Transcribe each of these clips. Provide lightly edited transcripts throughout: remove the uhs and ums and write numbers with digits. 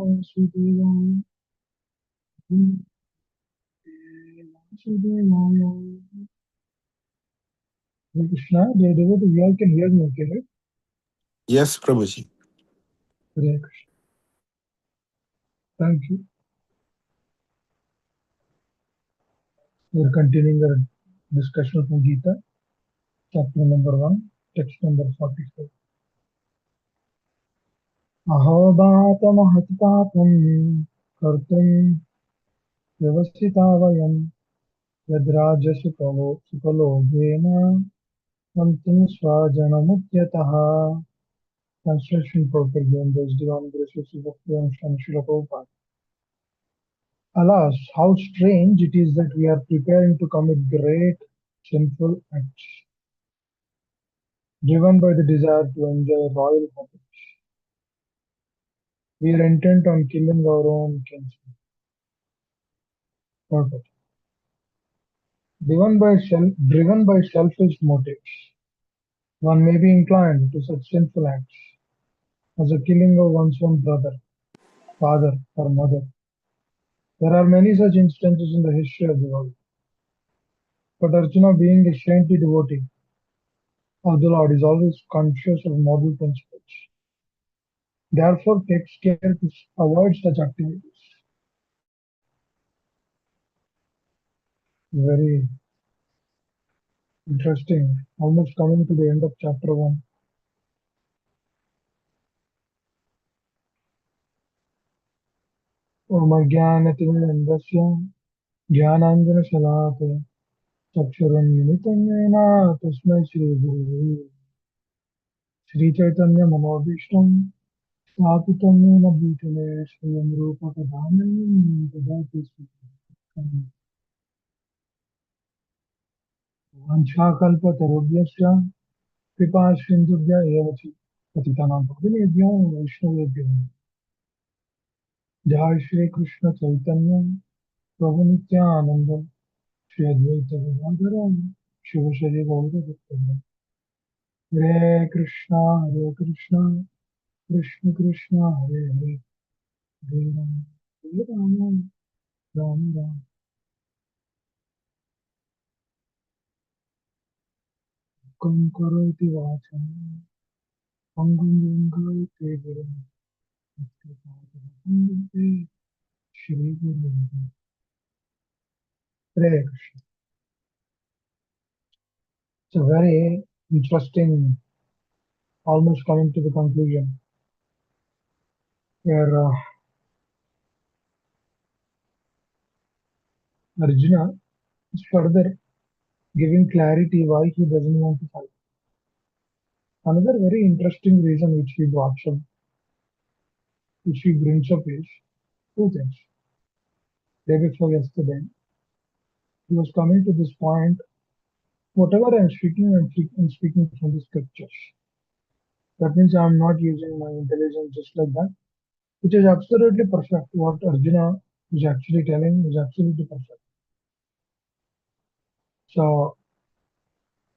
Vasudevaya, Vasudevaya. Hare Krishna, dear devotee, you all can hear me okay, right? Yes, Prabhuji. Hare Krishna. Thank you. We are continuing our discussion from Gita, chapter number 1, text number 44. अहोदातमहत्पापं कर्तुं व्यवसिता वयं यद्राजसुकलो सुकलोभेन हन्तुं स्वजनमुद्यतः. Translation for Gurus Divan Gracious Bhakti and Srila Prabhupada. Alas, how strange it is that we are preparing to commit great sinful acts, driven by the desire to enjoy royal habits. We are intent on killing our own kinsmen. Purpose. Driven by selfish motives, one may be inclined to such sinful acts as the killing of one's own brother, father, or mother. There are many such instances in the history of the world. But Arjuna, being a saintly devotee of the Lord, is always conscious of moral principles. Therefore, takes care to avoid such activities. Very interesting. Almost coming to the end of chapter 1. ओम ज्ञानतिमिरन्दस्य ज्ञानाञ्जनशलाकया चक्षुरुन्मिलितं येन तस्मै श्रीगुरवे श्रीचैतन्यमनोभीष्टं स्थापितं येन भूतले स्वयं रूपकदामयं ददाति स्वपदान्तिकम्। वाञ्छाकल्पतरुभ्यश्च कृपासिन्धुभ्य एव च पतितानां भक्तिवेद्यो वैष्णवेभ्यो जय श्री कृष्ण चैतन्य प्रभु नित्यानंद श्री अद्वैत गदाधर शिवशरी गौरभक्तवृंद। हरे कृष्णा कृष्ण कृष्ण हरे हरे हरे राम राम राम। कं करोति वाचं पंगुं लंघयते गिरिं वन्दे श्रीगुरुं। हरे Krishna. It's a very interesting, almost coming to the conclusion, where Arjuna is further giving clarity why he doesn't want to fight. Another very interesting reason which he brings up is two things. Day before yesterday, he was coming to this point. Whatever I'm speaking from the scriptures. That means I'm not using my intelligence just like that, which is absolutely perfect. What Arjuna is actually telling is absolutely perfect. So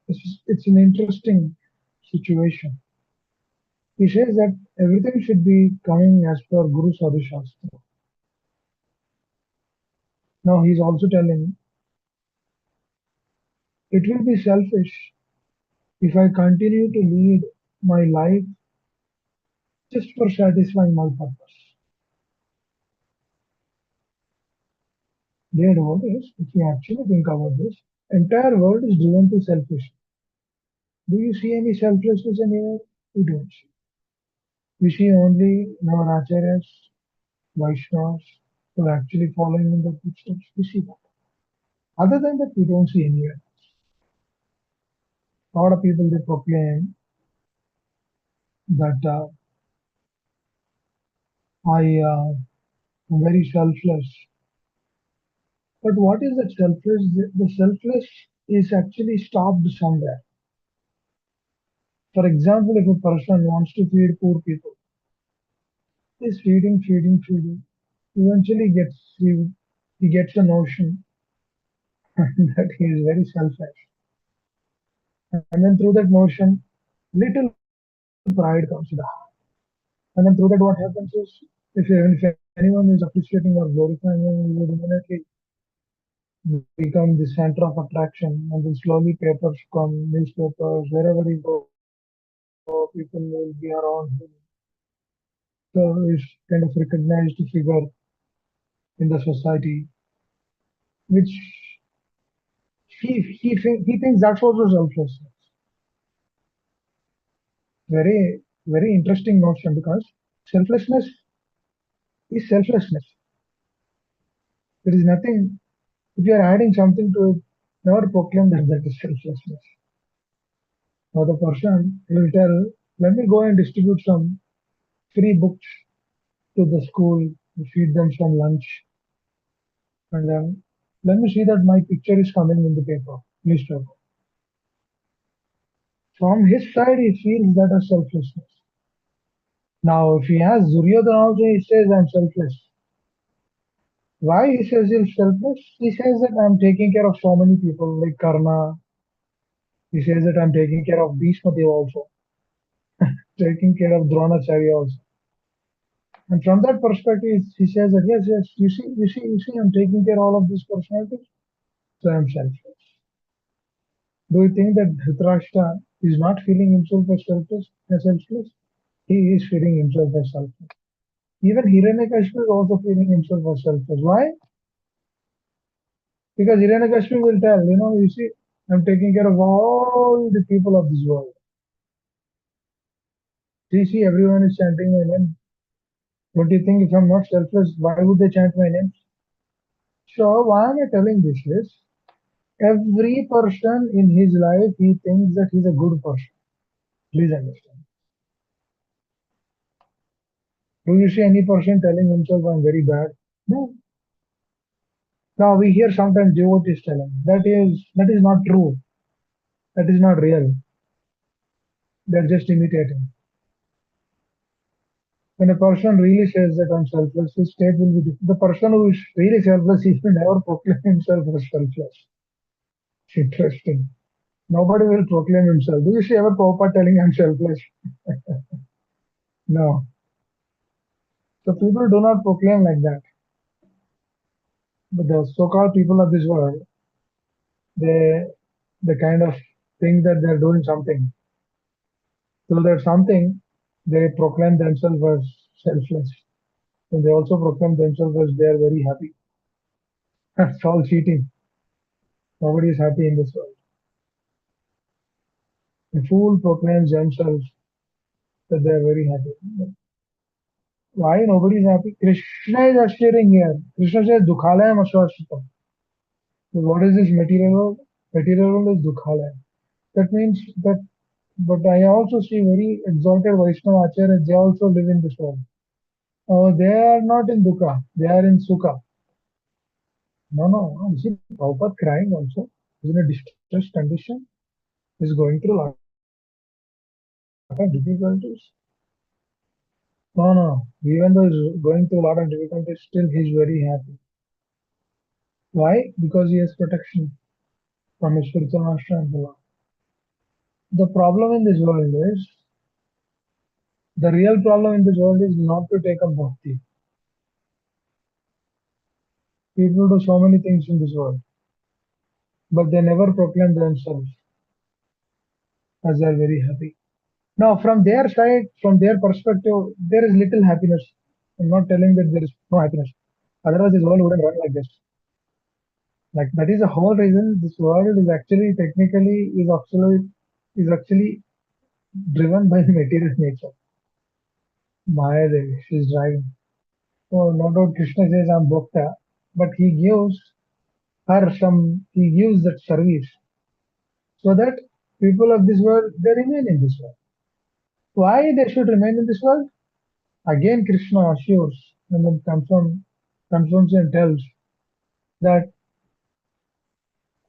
it's an interesting situation. He says that everything should be coming as per Guru Sadhashastra. Now he's also telling it will be selfish if I continue to lead my life just for satisfying my purpose. Dear devotees, if you actually think about this, entire world is driven to selfishness. Do you see any selflessness anywhere? We don't see. We see only our acharyas, Vaishnavas, who are actually following in the footsteps. We see that. Other than that, we don't see anywhere. A lot of people they proclaim that I am very selfless. But what is that selfless? The selfless is actually stopped somewhere. For example, if a person wants to feed poor people, he's feeding. Eventually he gets a notion that he is very selfish. And then through that notion, little pride comes in the heart. And then through that what happens is If anyone is appreciating or glorifying him, he would immediately become the center of attraction, and then slowly papers come, newspapers, wherever he go, people will be around him. So he's kind of recognized figure in the society, which he thinks that's also selflessness. Very interesting notion because selflessness is selflessness. There is nothing. If you are adding something to it, never proclaim that that is selflessness. Or the person will tell, "Let me go and distribute some free books to the school, feed them some lunch, and then let me see that my picture is coming in the paper, newspaper." From his side, he feels that as selflessness. Now, if he has Duryodhana also, he says, "I'm selfless." Why he says he's selfless? He says that I'm taking care of so many people like Karna. He says that I'm taking care of Bhishma Deva also, taking care of Dronacharya also. And from that perspective, he says that yes, yes, I'm taking care of all of these personalities, so I'm selfless. Do you think that Dhritarashtra is not feeling himself as selfless? He is feeling himself as selfless. Even Hiranyakashipu is also feeling himself as selfless. Why? Because Hiranyakashipu will tell, I'm taking care of all the people of this world. See, everyone is chanting my name. Don't you think if I'm not selfless, why would they chant my name? So why am I telling this is every person in his life he thinks that he's a good person. Please understand. Do you see any person telling himself I'm very bad? No. Now we hear sometimes devotees telling that is not true. That is not real. They're just imitating. When a person really says that I'm selfless, his state will be different. The person who is really selfless, he will never proclaim himself as selfless. It's interesting. Nobody will proclaim himself. Do you see ever Prabhupada telling I'm selfless? No. So people do not proclaim like that. But the so-called people of this world, they kind of think that they're doing something. So that something, they proclaim themselves as selfless. And they also proclaim themselves as they are very happy. That's all cheating. Nobody is happy in this world. The fool proclaims themselves that they are very happy. Why nobody is happy? Krishna is assuring here. Krishna says, Dukhalayam Ashwashitam. So what is this material world? Material world is Dukhalaya. That means that, but I also see very exalted Vaishnava Acharyas, they also live in this world. They are not in Dukha, they are in Sukha. No, no, you see Prabhupada crying also. He's in a distressed condition. He's going through a lot of difficulties. No, no, even though he's going through a lot of difficulties, still he's very happy. Why? Because he has protection from his spiritual master and the Lord. The problem in this world is, the real problem in this world is not to take up bhakti. People do so many things in this world, but they never proclaim themselves as they are very happy. Now, from their side, from their perspective, there is little happiness. I'm not telling that there is no happiness. Otherwise, this world wouldn't run like this. Like that is the whole reason this world is actually technically is actually driven by material nature. Maya Devi, she's driving. So no doubt Krishna says I'm Bhokta, but he gives that service so that people of this world they remain in this world. Why they should remain in this world? Again Krishna assures and then confirms and tells that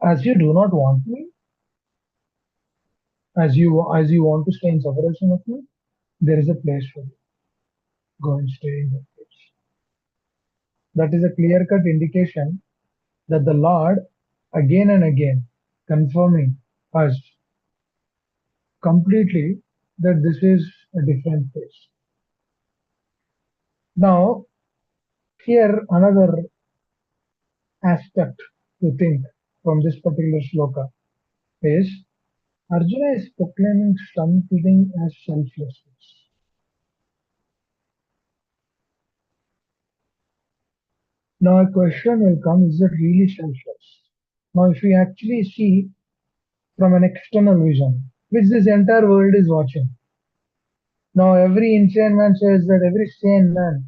as you do not want me, as you want to stay in separation of me, there is a place for you. Go and stay in that place. That is a clear-cut indication that the Lord again and again confirming us completely that this is a different place. Now, here another aspect to think from this particular sloka is Arjuna is proclaiming something as selflessness. Now, a question will come, is it really selfless? Now, if we actually see from an external vision, which this entire world is watching, now every insane man says that every sane man,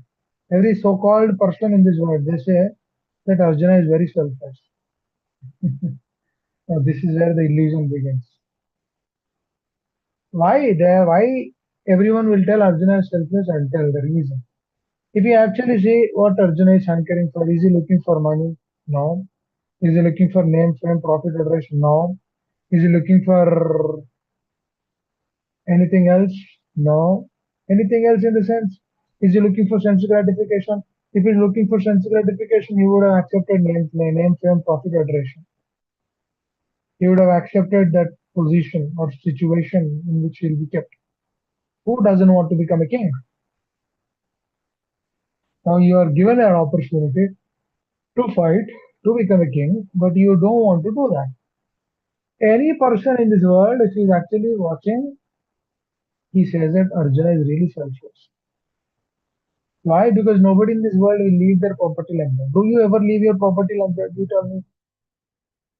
every so-called person in this world, they say that Arjuna is very selfless. Now, this is where the illusion begins. Why everyone will tell Arjuna is selfless? I'll tell the reason. If you actually see what Arjuna is hankering for, is he looking for money? No. Is he looking for name, fame, profit, adoration? No. Is he looking for anything else? No. Anything else in the sense? Is he looking for sense gratification? If he's looking for sense gratification, he would have accepted name, fame, profit, adoration. He would have accepted that position or situation in which he'll be kept. Who doesn't want to become a king? Now you are given an opportunity to fight to become a king, but you don't want to do that. Any person in this world, if he's actually watching, he says that Arjuna is really selfless. Why? Because nobody in this world will leave their property like that. Do you ever leave your property like that? You tell me.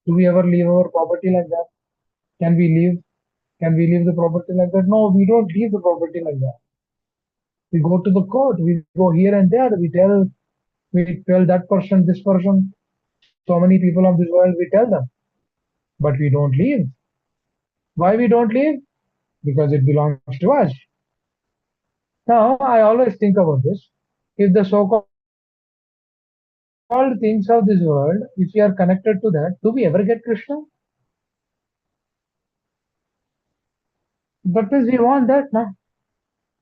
Do we ever leave our property like that? Can we leave? Can we leave the property like that? No, we don't leave the property like that. We go to the court. We go here and there. We tell that person, this person, so many people of this world. We tell them, but we don't leave. Why we don't leave? Because it belongs to us. Now, I always think about this. If the so-called things of this world, if we are connected to that, do we ever get Krishna? But means we want that now.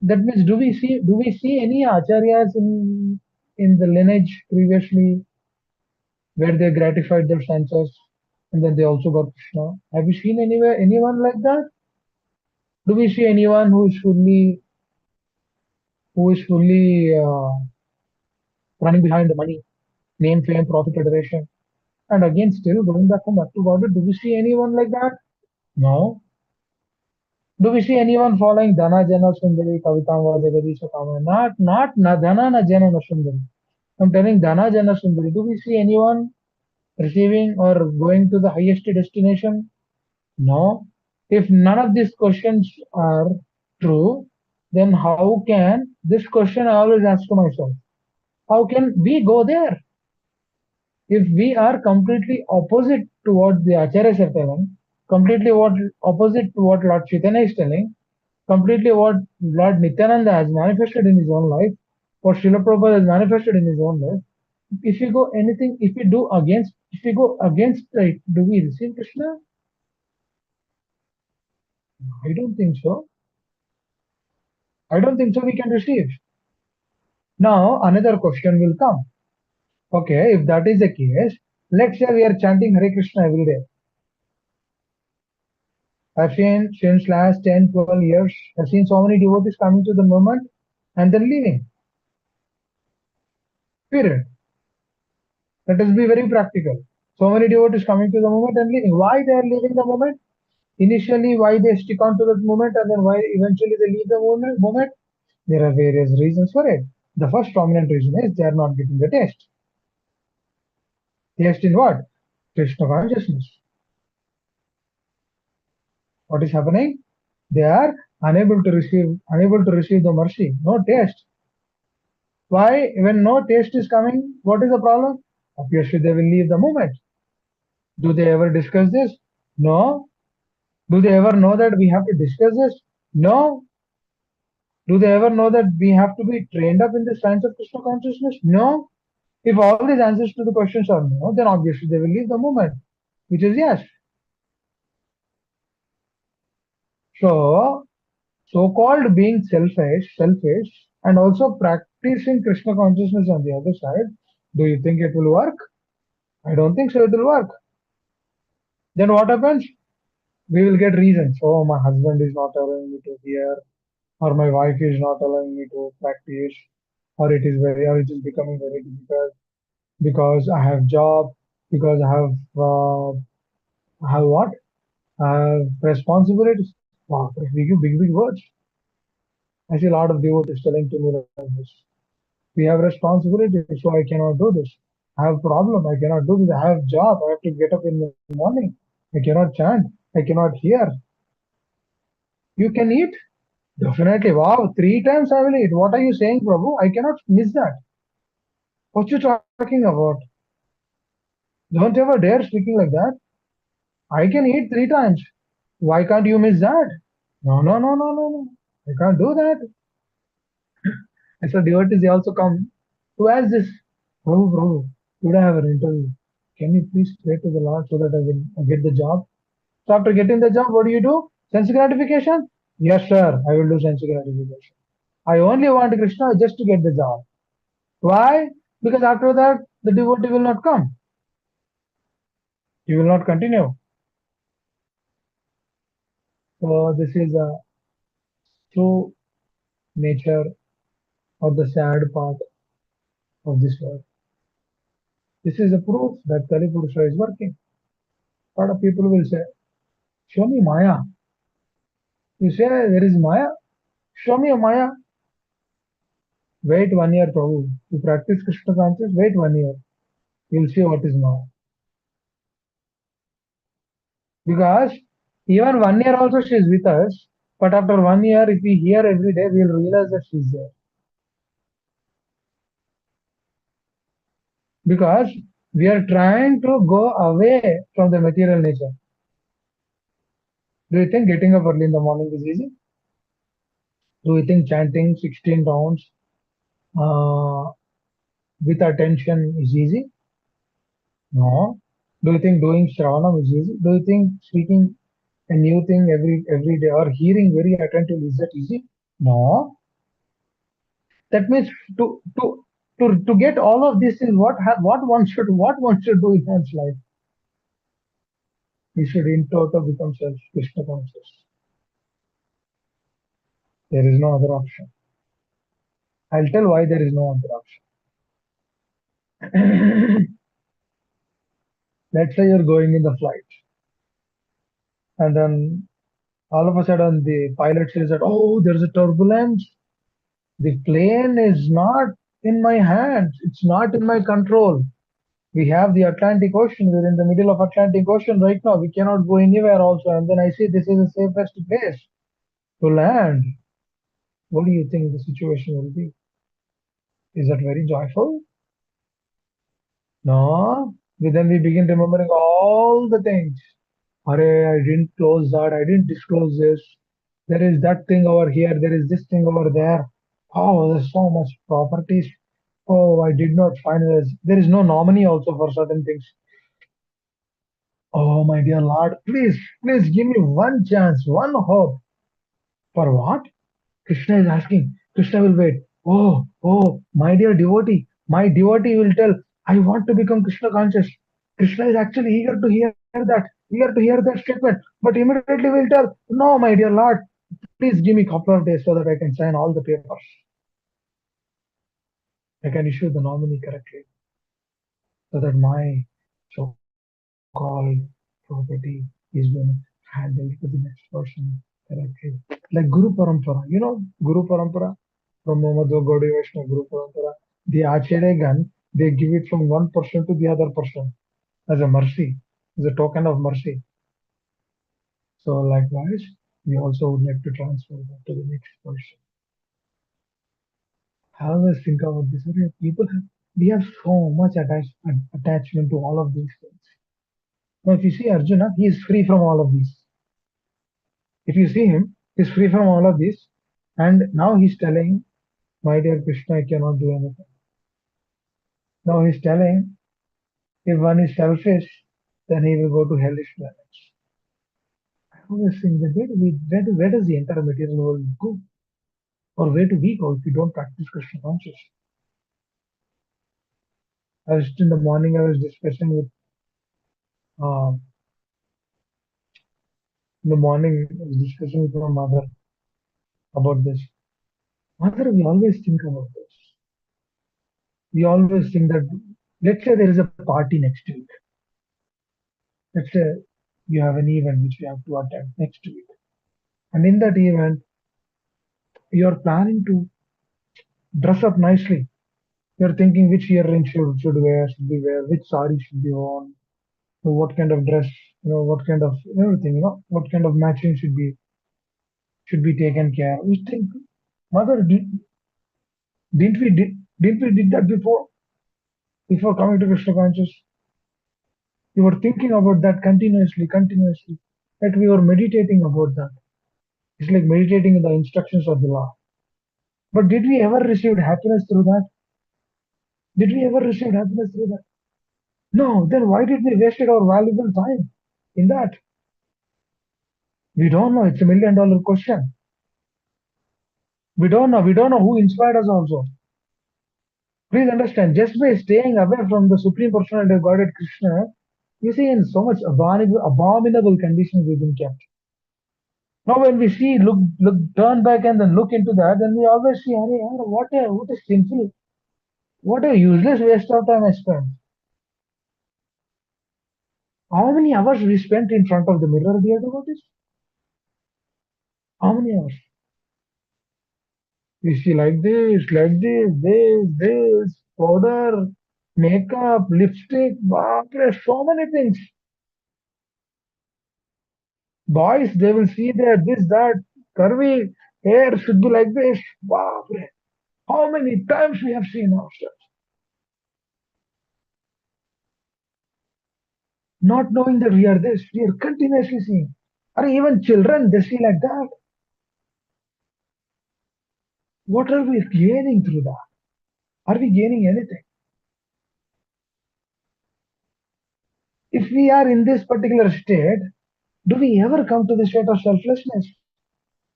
That means do we see any acharyas in the lineage previously where they gratified their senses and then they also got Krishna? Have you seen anywhere anyone like that? Do we see anyone who is fully running behind the money, name, fame, profit, adoration? And again, still going back to God, do we see anyone like that? No. Do we see anyone following Dana Jana Sundari, Kavitam Vajagadi Sakama? Not na Dana na Jana na Sundari. I'm telling Dana Jana Sundari. Do we see anyone receiving or going to the highest destination? No. If none of these questions are true, then how can this question I always ask to myself? How can we go there? If we are completely opposite to what the acharyas are telling, completely what opposite to what Lord Chaitanya is telling, completely what Lord Nityananda has manifested in his own life, what Srila Prabhupada has manifested in his own life, if we go anything, if we go against it, do we receive Krishna? I don't think so. I don't think so we can receive. Now another question will come. Okay, if that is the case, let's say we are chanting Hare Krishna every day. I've seen since last 10, 12 years, I've seen so many devotees coming to the movement and then leaving. Period. Let us be very practical. So many devotees coming to the movement and leaving. Why they are leaving the movement? Initially, why they stick on to that movement and then why eventually they leave the movement? There are various reasons for it. The first prominent reason is they are not getting the taste. Taste in what? Krishna consciousness. What is happening? They are unable to receive the mercy. No taste. Why? When no taste is coming, what is the problem? Obviously, they will leave the movement. Do they ever discuss this? No. Do they ever know that we have to discuss this? No. Do they ever know that we have to be trained up in the science of Krishna consciousness? No. If all these answers to the questions are no, then obviously they will leave the movement, which is yes. So, so-called being selfish, and also practicing Krishna consciousness on the other side, do you think it will work? I don't think so it will work. Then what happens? We will get reasons. Oh, my husband is not allowing me to hear, or my wife is not allowing me to practice, or it is becoming very difficult because I have job, because I have what? I have responsibilities. Wow, big words. I see a lot of devotees telling to me like this. We have responsibilities, so I cannot do this. I have problem, I cannot do this. I have job, I have to get up in the morning. I cannot chant, I cannot hear. You can eat? Definitely. Wow, three times I will eat. What are you saying, Prabhu? I cannot miss that. What you talking about? Don't ever dare speaking like that. I can eat three times. Why can't you miss that? No, no, no, no, no, no. I can't do that. And so devotees they also come. Who has this? Prabhu, today I have an interview. Can you please pray to the Lord so that I will get the job? So after getting the job, what do you do? Sense gratification? Yes, sir. I will do sense gratification. I only want Krishna just to get the job. Why? Because after that, the devotee will not come. He will not continue. So this is a true nature or the sad part of this world. This is a proof that Kali Purusha is working. A lot of people will say, show me Maya. You say there is Maya? Show me a Maya. Wait 1 year, Prabhu. To practice Krishna consciousness, wait 1 year. You'll see what is Maya. Because even 1 year also she is with us, but after 1 year, if we hear every day, we'll realize that she's there. Because we are trying to go away from the material nature. Do you think getting up early in the morning is easy? Do you think chanting 16 rounds uh, with attention is easy? No. Do you think doing Shravanam is easy? Do you think speaking a new thing every day or hearing very attentively is that easy? No. That means to to to get all of this is what one should do in one's life. We should in total become self Krishna conscious. There is no other option. I'll tell why there is no other option. Let's say you're going in the flight, and then all of a sudden the pilot says that, oh, there's a turbulence. The plane is not in my hands. It's not in my control. We have the Atlantic Ocean. We're in the middle of Atlantic Ocean right now. We cannot go anywhere also. And then I see this is the safest place to land. What do you think the situation will be? Is that very joyful? No. Then we begin remembering all the things. Array, I didn't close that. I didn't disclose this. There is that thing over here. There is this thing over there. Oh, there's so much properties. Oh, I did not find this. There is no nominee also for certain things. Oh, my dear Lord, please give me one chance, one hope. For what? Krishna is asking. Krishna will wait. Oh, my devotee will tell, I want to become Krishna conscious. Krishna is actually eager to hear that, eager to hear that statement. But immediately will tell, no, my dear Lord, please give me a couple of days so that I can sign all the papers. I can issue the nominee correctly so that my so-called property is being handled to the next person correctly. Like Guru Parampara, Guru Parampara from Muhammad Gaudiya Vaishnava Guru Parampara, the Acharyagan, they give it from one person to the other person as a mercy, as a token of mercy. So likewise, we also would like to transfer that to the next person. I always think about this. People have, we have so much attachment to all of these things. Now, if you see Arjuna, he is free from all of these. If you see him, he's free from all of this. And now he's telling, my dear Krishna, I cannot do anything. Now he's telling, if one is selfish, then he will go to hellish planets. I always think that where does the entire material world go? Or where do we go if we don't practice Krishna consciousness? I was in the morning, I was discussing with, uh, in the morning, I was discussing with my mother about this. Mother, we always think about this. We always think that, let's say there is a party next week. Let's say you have an event which you have to attend next week. And in that event, you're planning to dress up nicely. You're thinking which earring should be wear, which sari should be worn, what kind of dress, what kind of everything, what kind of matching should be taken care. We think, mother, didn't we did that before coming to Krishna conscious? We were thinking about that continuously. That we were meditating about that. It's like meditating in the instructions of the law. But did we ever receive happiness through that? Did we ever receive happiness through that? No. Then why did we wasted our valuable time in that? We don't know. It's $1 million question. We don't know. We don't know who inspired us also. Please understand, just by staying away from the Supreme Personality of Godhead Krishna, you see in so much abominable conditions we've been kept. Now when we see, turn back and then look into that, then we always see, "Arey, yaar, what a sinful, what a useless waste of time I spent." How many hours we spent in front of the mirror, dear devotees? How many hours? We see this, powder, makeup, lipstick, baapre, so many things. Boys, they will see that this, that, curvy hair should be like this. Baapre. How many times we have seen ourselves? Not knowing that we are this, we are continuously seeing. Or even children, they see like that. What are we gaining through that? Are we gaining anything? If we are in this particular state, do we ever come to the state of selflessness?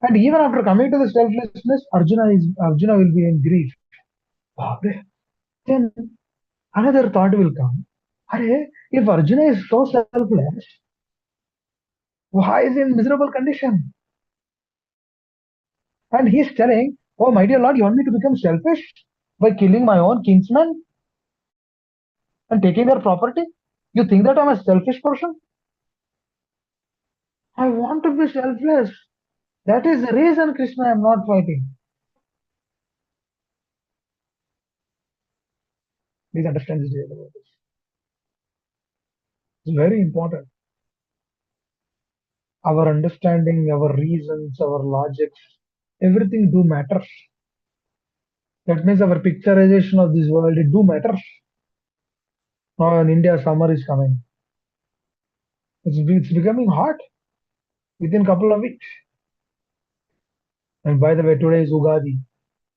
And even after coming to the selflessness, Arjuna will be in grief. Baapre. Then another thought will come. Arey, if Arjuna is so selfless, why is he in miserable condition? And he's telling, "Oh, my dear Lord, you want me to become selfish by killing my own kinsmen and taking their property? You think that I'm a selfish person? I want to be selfless. That is the reason, Krishna, I'm not fighting." Please understand this, dear devotees. It's very important. Our understanding, our reasons, our logics, everything do matters. That means our picturization of this world, it do matters. Now in India, summer is coming. It's becoming hot within a couple of weeks. And by the way, today is Ugadi.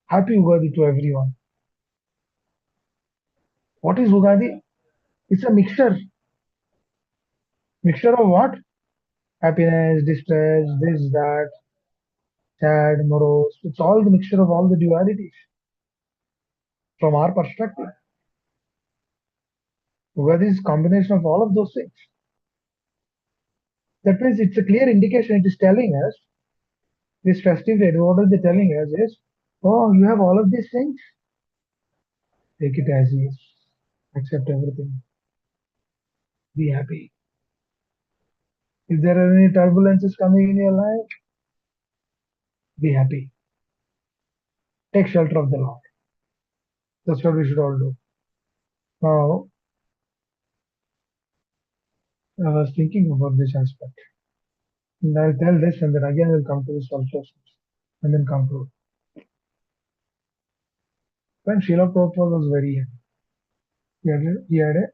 Happy Ugadi to everyone. What is Ugadi? It's a mixture. Mixture of what? Happiness, distress, this, that, sad, morose. It's all the mixture of all the dualities from our perspective. Ugadi is combination of all of those things. That means it's a clear indication. It is telling us, this festive day, what are they telling us is, oh, you have all of these things? Take it as is. Accept everything. Be happy. If there are any turbulences coming in your life, be happy. Take shelter of the Lord. That's what we should all do. Now, I was thinking about this aspect. And I'll tell this and then again we'll come to the selflessness and then conclude. When Srila Prabhupada was very young, he had a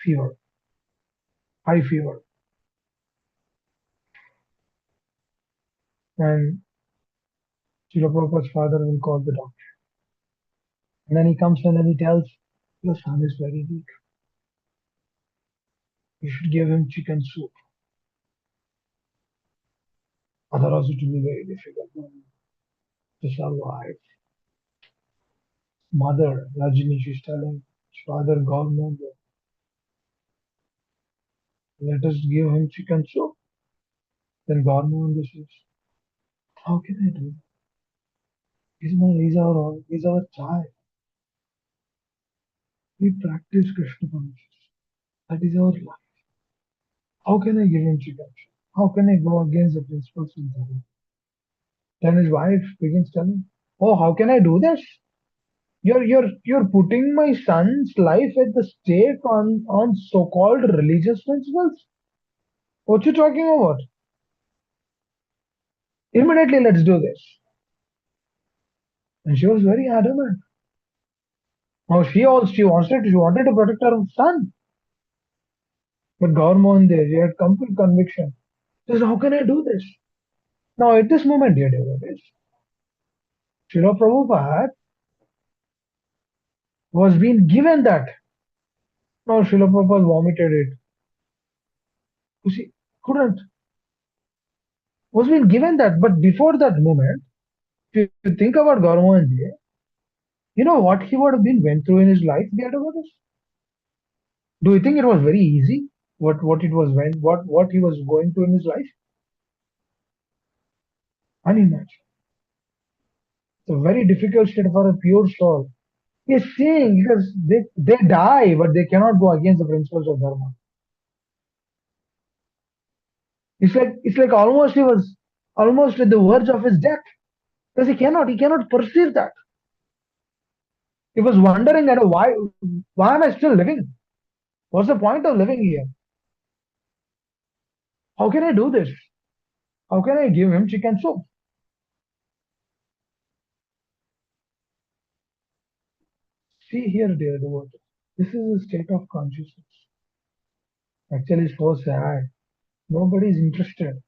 fever, high fever. And Srila Prabhupada's father will call the doctor. And then he comes in and he tells, your son is very weak. You should give him chicken soup. Otherwise it will be very difficult to survive. Mother, Rajini, she's telling father, God knows, let us give him chicken soup. Then God knows this is. How can I do that? He's our child. We practice Krishna consciousness. That is our life. How can I give him chicken? How can I go against the principles of Dharma? Then his wife begins telling, "Oh, how can I do this? You're putting my son's life at the stake on so-called religious principles. What you talking about? Immediately, let's do this." And she was very adamant. Now she wanted to protect her son, but Gauramohan there, he had complete conviction. He says, how can I do this? Now at this moment, dear devotees, Srila Prabhupada was being given that. Now Srila Prabhupada vomited it. You see, couldn't, was being given that. But before that moment, if you think about Gauramohan ji, you know what he would have been went through in his life, dear devotees? Do you think it was very easy? What it was when what he was going through in his life? Unimaginable. It's a very difficult state for a pure soul. He's saying because they die, but they cannot go against the principles of dharma. It's like almost he was almost at the verge of his death because he cannot perceive that. He was wondering at why am I still living? What's the point of living here? How can I do this? How can I give him chicken soup? See here, dear devotee. This is a state of consciousness. Actually, so sad. Nobody is interested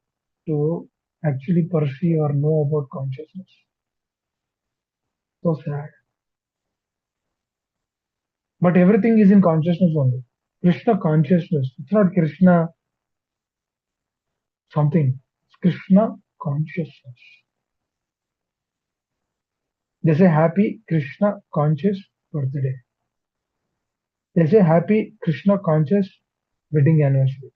to actually perceive or know about consciousness. So sad. But everything is in consciousness only. Krishna consciousness. It's not Krishna something. It's Krishna consciousness. They say happy Krishna conscious birthday. They say happy Krishna conscious wedding anniversary.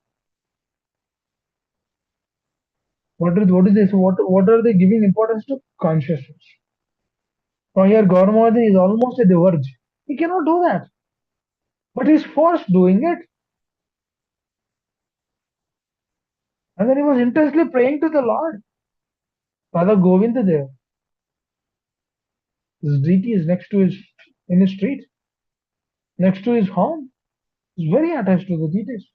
What is this? What are they giving importance to? Consciousness. Now here Gauramadhi is almost at the verge. He cannot do that. But he's forced doing it. And then he was intensely praying to the Lord. Father Govinda there. His deity is next to his in his street, next to his home. He's very attached to the deities.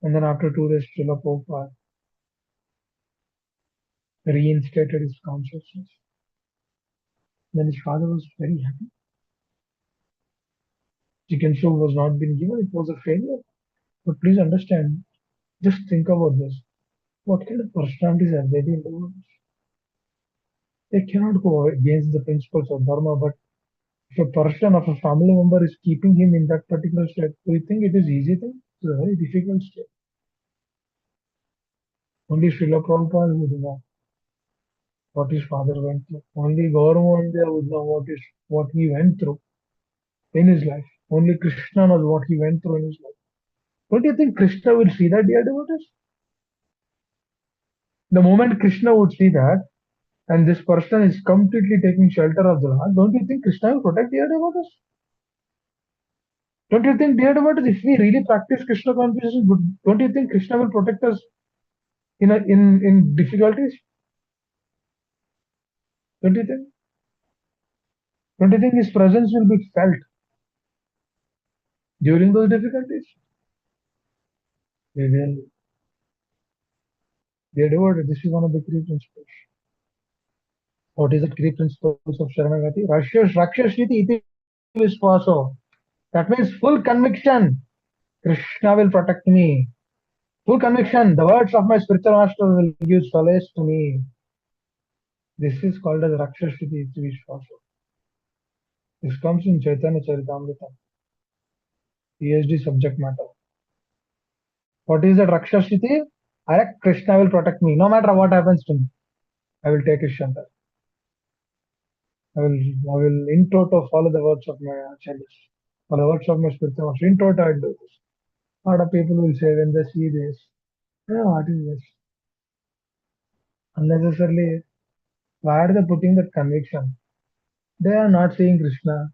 And then after 2 days, Srila Prabhupada reinstated his consciousness. Then his father was very happy. Chicken soup was not been given, it was a failure. But please understand, just think about this. What kind of personalities are they in the world? They cannot go against the principles of dharma, but if a person of a family member is keeping him in that particular state, do you think it is easy thing? It's a very difficult state. Only Srila Prabhupada would know what his father went through. Only Gauramohan would know what he went through in his life. Only Krishna knows what he went through in his life. Don't you think Krishna will see that, dear devotees? The moment Krishna would see that, and this person is completely taking shelter of the Lord, don't you think Krishna will protect dear devotees? Don't you think, dear devotees, if we really practice Krishna consciousness, don't you think Krishna will protect us in difficulties? Don't you think? Don't you think His presence will be felt during those difficulties? We will. Dear devotees, this is one of the three principles. What is the three principles of Sharanagati? Rakshashriti iti viswaso. That means full conviction. Krishna will protect me. Full conviction. The words of my spiritual master will give solace to me. This is called as Rakshashriti iti viswaso. This comes in Chaitanya Charitamrita. PhD subject matter. What is that Rakshashriti? Krishna will protect me. No matter what happens to me, I will take his shelter. I will in toto follow the words of my acharyas, follow the words of my spiritual master. In toto, I will do this. A lot of people will say when they see this, oh, what is this? Unnecessarily, why are they putting that conviction? They are not seeing Krishna.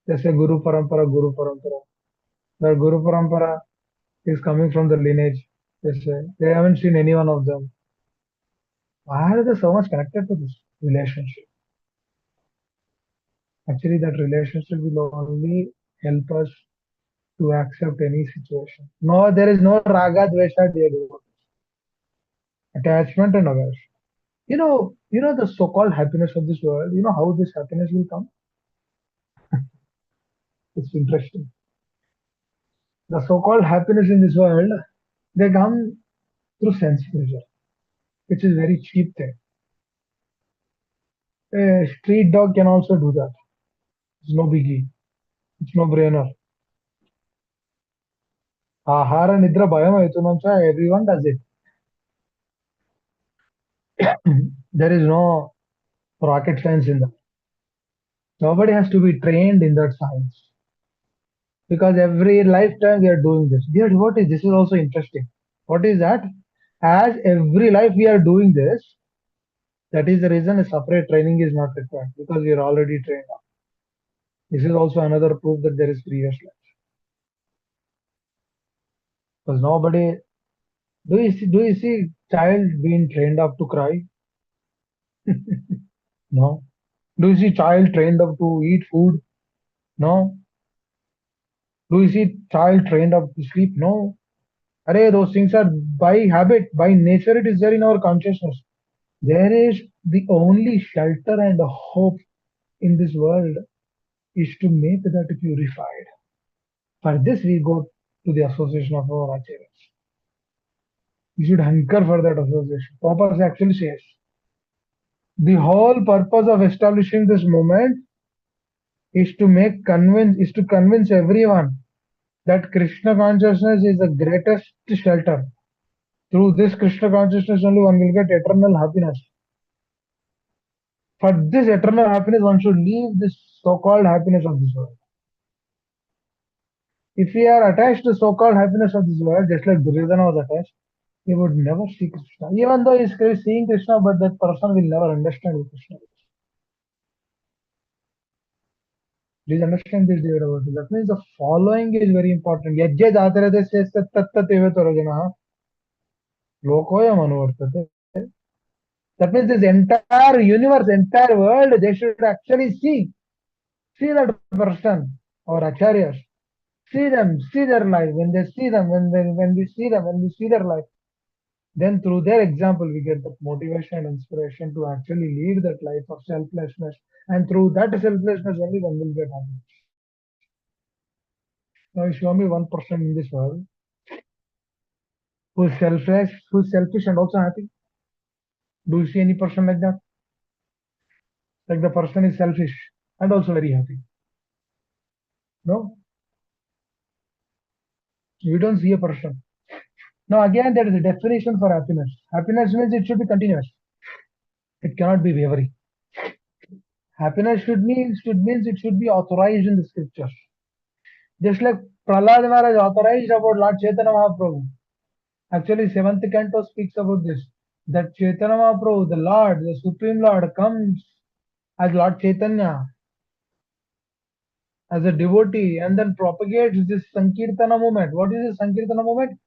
They say Guru Parampara, Guru Parampara. The Guru Parampara is coming from the lineage. They say they haven't seen any one of them. Why are they so much connected to this relationship? Actually, that relationship will only help us to accept any situation. No, there is no raga, dvesha, dear devotees. Attachment and aversion. You know the so-called happiness of this world. You know how this happiness will come? It's interesting. The so-called happiness in this world, they come through sense pleasure, which is very cheap thing. A street dog can also do that. It's no biggie. It's no brainer. Ahara nidra bhayam aitunamcha, everyone does it. There is no rocket science in that. Nobody has to be trained in that science because every lifetime we are doing this. Dear devotees, this is also interesting. What is that? As every life we are doing this, that is the reason a separate training is not required because we are already trained up. This is also another proof that there is previous life. Because nobody, do you see child being trained up to cry? No. Do you see child trained up to eat food? No. Do you see child trained up to sleep? No. Array, those things are by habit, by nature, it is there in our consciousness. There is the only shelter and hope in this world is to make that purified. For this, we go to the association of our acharyas. We should hanker for that association. Purpose actually says the whole purpose of establishing this movement is to convince everyone that Krishna consciousness is the greatest shelter. Through this Krishna consciousness only one will get eternal happiness. For this eternal happiness, one should leave this so-called happiness of this world. If we are attached to so-called happiness of this world, just like Duryodhana was attached, he would never see Krishna. Even though he is seeing Krishna, but that person will never understand who Krishna is. Please understand this, dear devotee. That means the following is very important. Yajja jatarate sesat tattat evatorajana lokoyam anuvartate. That means this entire universe, entire world, they should actually see that person or acharyas. See them, see their life. When they see them, when we see them, when we see their life, then through their example, we get that motivation and inspiration to actually lead that life of selflessness. And through that selflessness only one will get happiness. Now, you show me one person in this world who is selfish and also happy. Do you see any person like that? Like the person is selfish and also very happy. No, we don't see a person. Now, again, there is a definition for happiness. Happiness means it should be continuous. It cannot be wavering. Happiness should means it should be authorized in the scriptures. Just like Prahlad Maharaj authorized about Lord Chaitanya Mahaprabhu. Actually, seventh canto speaks about this. That Chaitanya Mahaprabhu, the Lord, the Supreme Lord, comes as Lord Chaitanya, as a devotee, and then propagates this Sankirtana movement. What is this Sankirtana movement?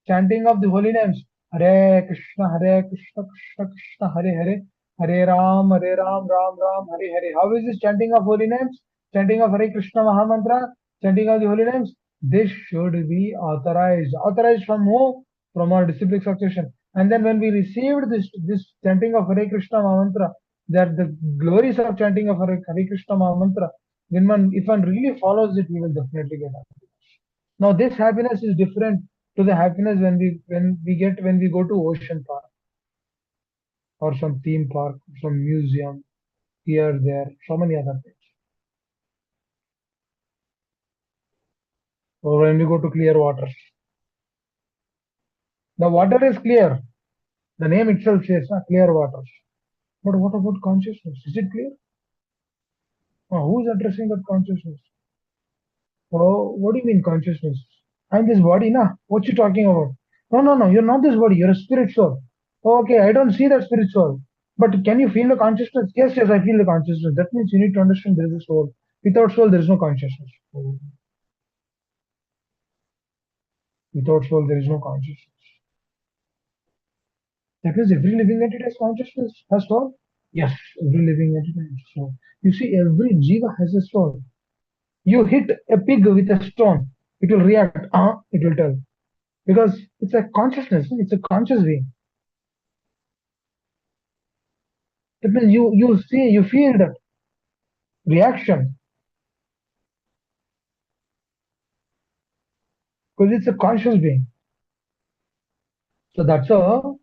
Chanting of the holy names. Hare Krishna, Krishna Krishna, Hare Hare, Hare Ram, Ram Ram, Hare Hare. How is this chanting of holy names? Chanting of Hare Krishna Mahamantra, chanting of the holy names. This should be authorized. Authorized from who? From our disciplic succession. And then when we received this chanting of Hare Krishna Mahamantra, that the glories of chanting of Hare Krishna Mahamantra, if one really follows it, he will definitely get happiness. Now, this happiness is different to the happiness when we go to ocean park or some theme park, some museum here, there, so many other things. Or when we go to clear waters. The water is clear. The name itself says clear waters. But what about consciousness? Is it clear? Who is addressing that consciousness? Oh, what do you mean consciousness? I'm this body, nah. What you talking about? No, no, no. You're not this body. You're a spirit soul. Okay, I don't see that spirit soul. But can you feel the consciousness? Yes, yes, I feel the consciousness. That means you need to understand there is a soul. Without soul, there is no consciousness. Oh, without soul, there is no consciousness. That means every living entity has consciousness, has soul. Yes, every living entity has soul. You see, every jiva has a soul. You hit a pig with a stone, it will react. It will tell because it's a consciousness. It's a conscious being. That means you see, you feel that reaction because it's a conscious being. So that's all.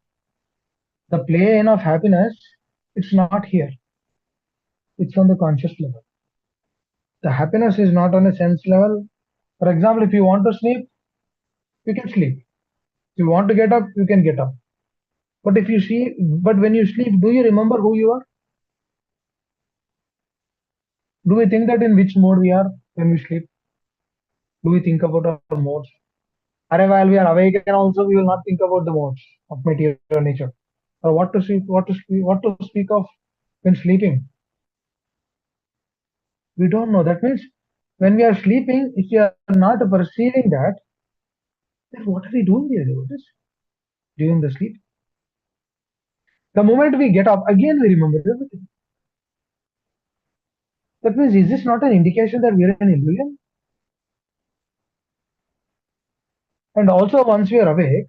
The plane of happiness. It's not here. It's on the conscious level. The happiness is not on a sense level. For example, if you want to sleep, you can sleep. If you want to get up, you can get up. But if you see, but when you sleep, do you remember who you are? Do we think that in which mode we are when we sleep? Do we think about our modes? Are while we are awake and also we will not think about the modes of material nature. Or what to speak, what to speak of when sleeping. We don't know. That means when we are sleeping, if we are not perceiving that, then what are we doing there, devotees? During the sleep? The moment we get up, again we remember everything. That means is this not an indication that we are an illusion? And also once we are awake,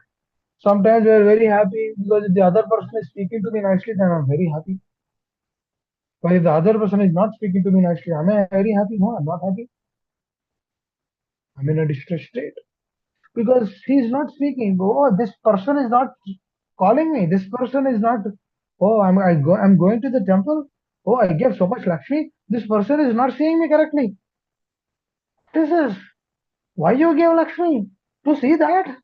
sometimes we are very happy because if the other person is speaking to me nicely, then I'm very happy. But if the other person is not speaking to me nicely, am I very happy? No, I'm not happy. I'm in a distressed state because he is not speaking. Oh, this person is not calling me. This person is not. Oh, I'm going to the temple. Oh, I gave so much Lakshmi. This person is not seeing me correctly. This is why you gave Lakshmi to see that.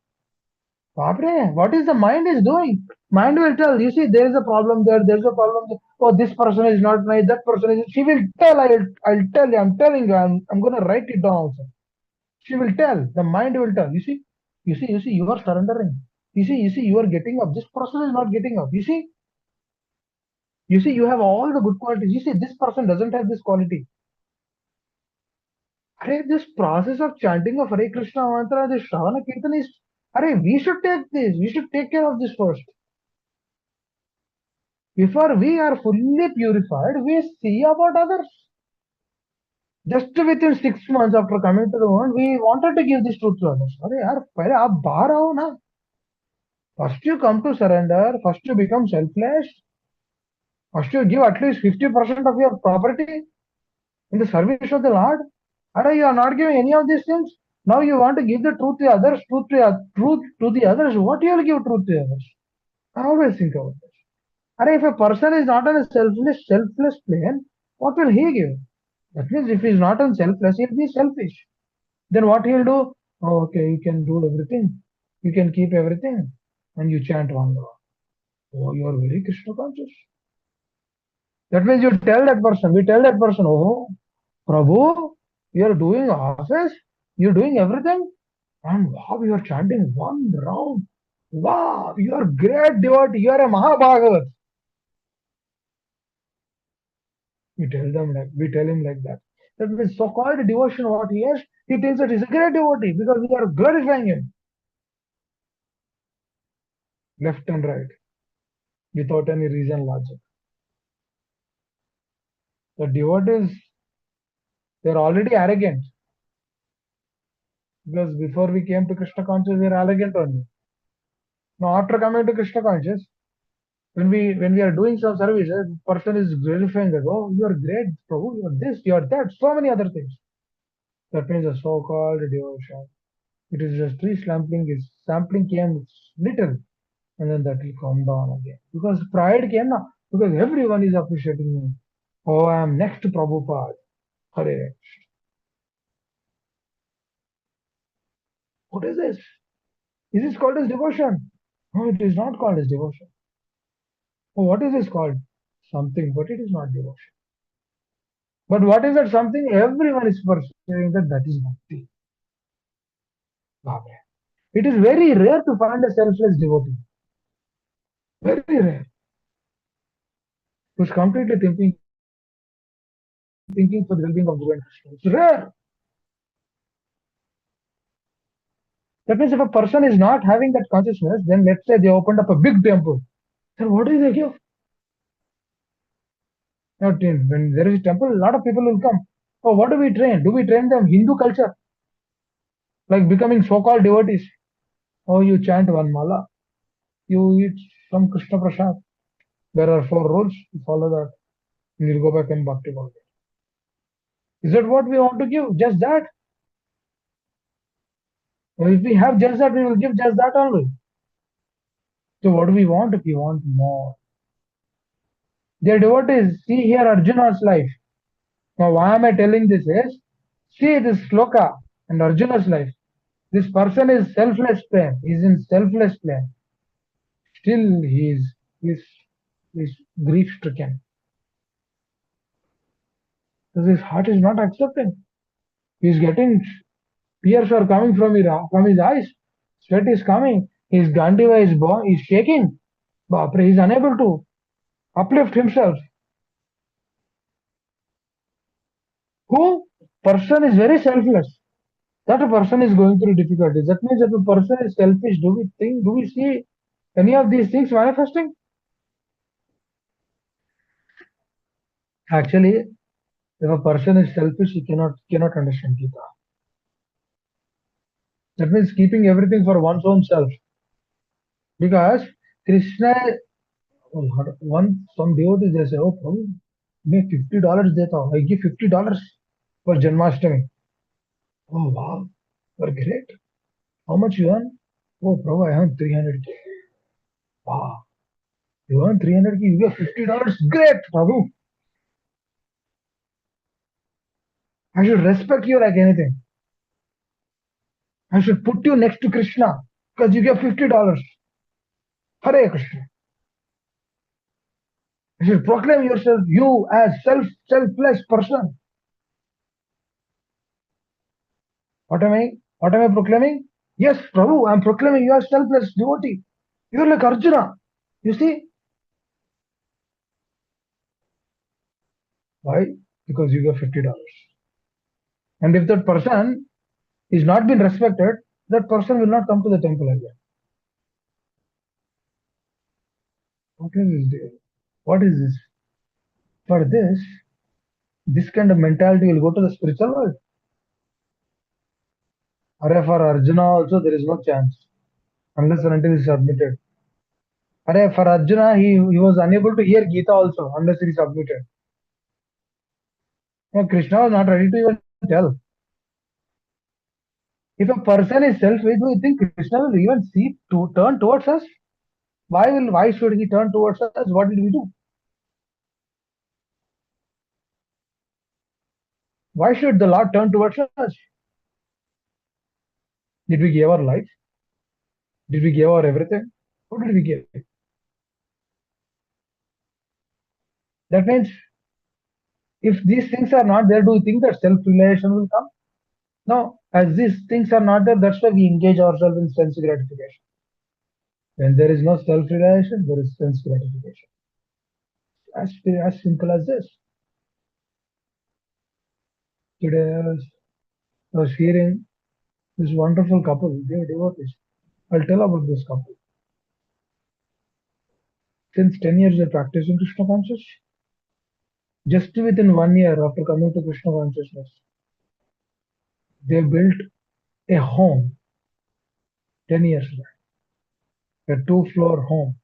Babre, what is the mind is doing? Mind will tell. You see, there is a problem there. There's a problem there. Oh, this person is not nice. That person is. She will tell. I'll tell you. I'm telling you. I'm gonna write it down also. She will tell. The mind will tell. You see. You are surrendering. You see. You are getting up. This person is not getting up. You see. You have all the good qualities. You see, this person doesn't have this quality. Arey, this process of chanting of Hare Krishna mantra, this Shravana Kirtan is. Arey, we should take this. We should take care of this first. Before we are fully purified, we see about others. Just within 6 months after coming to the world, we wanted to give this truth to others. अरे यार पहले आप बाहर आओ ना. First you come to surrender. First you become selfless. First you give at least 50% of your property in the service of the Lord. And you are not giving any of these things. Now you want to give the truth to others, truth to the others. What you will give truth to others? I always think about this. And if a person is not on a selfless plane, what will he give? That means if he's not on selfless, he'll be selfish. Then what he'll do? Oh, okay, you can do everything. You can keep everything. And you chant one Lord. Oh, you are very Krishna conscious. That means you tell that person, we tell that person, oh, Prabhu, you are doing office, you're doing everything, and wow, you are chanting one round. Wow, you are great devotee, you are a Mahabhagavat. We tell him like that. That means so-called devotion, what he has, he tells that he's a great devotee because we are glorifying him left and right without any reason logic. The devotees, they're already arrogant because before we came to Krishna conscious, we are arrogant only. Now after coming to Krishna conscious, when we are doing some services, person is glorifying that, oh, you are great, Prabhu, you are this, you are that, so many other things. That means a so-called devotion. It is just tree sampling came little, and then that will come down again. Because pride came now, because everyone is appreciating me. Oh, I am next to Prabhupada. Hare. What is this? Is this called as devotion? No, it is not called as devotion. Oh, what is this called? Something, but it is not devotion. But what is that something? Everyone is pursuing that that is bhakti. Bhakti. It is very rare to find a selfless devotee. Very rare. Who's completely thinking thinking for the well-being of Guru and Krishna. It's rare. That means if a person is not having that consciousness, then let's say they opened up a big temple. Then what do they give? Now, when there is a temple, a lot of people will come. Oh, what do we train? Do we train them Hindu culture, like becoming so-called devotees? Oh, you chant one mala, you eat some Krishna prasad. There are four rules. You follow that, and you'll go back in bhakti mode. Is that what we want to give? Just that? Or if we have just that, we will give just that only. So what do we want? If we want more, their devotees see here Arjuna's life. Now, why am I telling this is, see this sloka and Arjuna's life. This person is selfless plane. He is in selfless plane. Still, he is grief stricken. Because his heart is not accepting. He is getting tears are coming from his eyes. Sweat is coming. His Gandiva is shaking. Bapre, he is unable to uplift himself. Who? Person is very selfless. That a person is going through difficulties. That means if a person is selfish, do we see any of these things manifesting? Actually, if a person is selfish, he cannot understand Gita. That means keeping everything for one's own self. Because Krishna, one some devotees they say, oh Prabhu, मैं $50 देता हूँ. I give $50 for Janmashtami. Oh wow, you're great. How much you earn? Oh Prabhu, I earn 300K. Wow, you earn 300K, you get $50. Great, Prabhu. I should respect you like anything. I should put you next to Krishna because you get $50. Hare Krishna. You should proclaim yourself, you as selfless person. What am I proclaiming? Yes, Prabhu, I am proclaiming you are selfless devotee. You are like Arjuna. You see? Why? Because you get $50. And if that person is not been respected, that person will not come to the temple again. What is this? What is this? For this kind of mentality will go to the spiritual world. Or for Arjuna also there is no chance unless and until he is submitted. For Arjuna he was unable to hear Gita also unless he is submitted. Now, Krishna was not ready to even tell. If a person is selfish, do you think Krishna will even turn towards us? Why should he turn towards us? What did we do? Why should the Lord turn towards us? Did we give our life? Did we give our everything? What did we give? That means if these things are not there, do you think that self-realization will come? No, as these things are not there, that's why we engage ourselves in sense gratification. When there is no self-realization, there is sense gratification. As simple as this. Today I was hearing this wonderful couple, they are devotees. I'll tell about this couple. Since 10 years they're practicing Krishna consciousness. Just within 1 year after coming to Krishna consciousness, they built a home 10 years back, a two-floor home.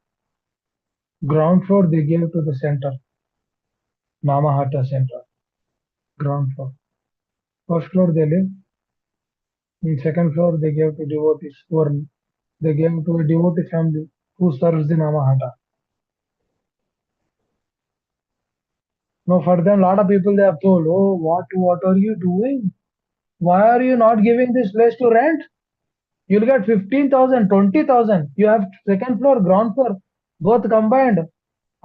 Ground floor they gave to the center, Namahata Center. Ground floor. First floor they live. In second floor they gave to devotees they gave to a devotee family who serves the Namahata. Now for them, lot of people they have told, oh, what are you doing? Why are you not giving this place to rent? You'll get 15,000, 20,000. You have second floor, ground floor, both combined.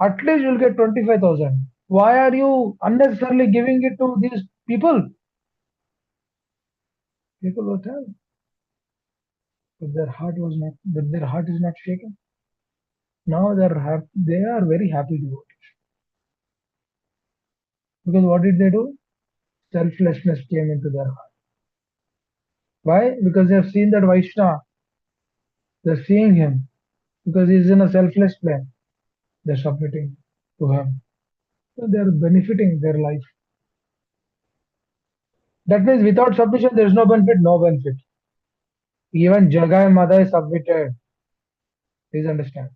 At least you'll get 25,000. Why are you unnecessarily giving it to these people? People will tell, but their heart is not shaken. Now they are very happy devotees. Because what did they do? selflessness came into their heart. Why? Because they have seen that Vaishna, they're seeing him because he's in a selfless plane. They're submitting to him. So they're benefiting their life. That means without submission, there is no benefit, no benefit. Even Jagai Mother is submitted. Please understand.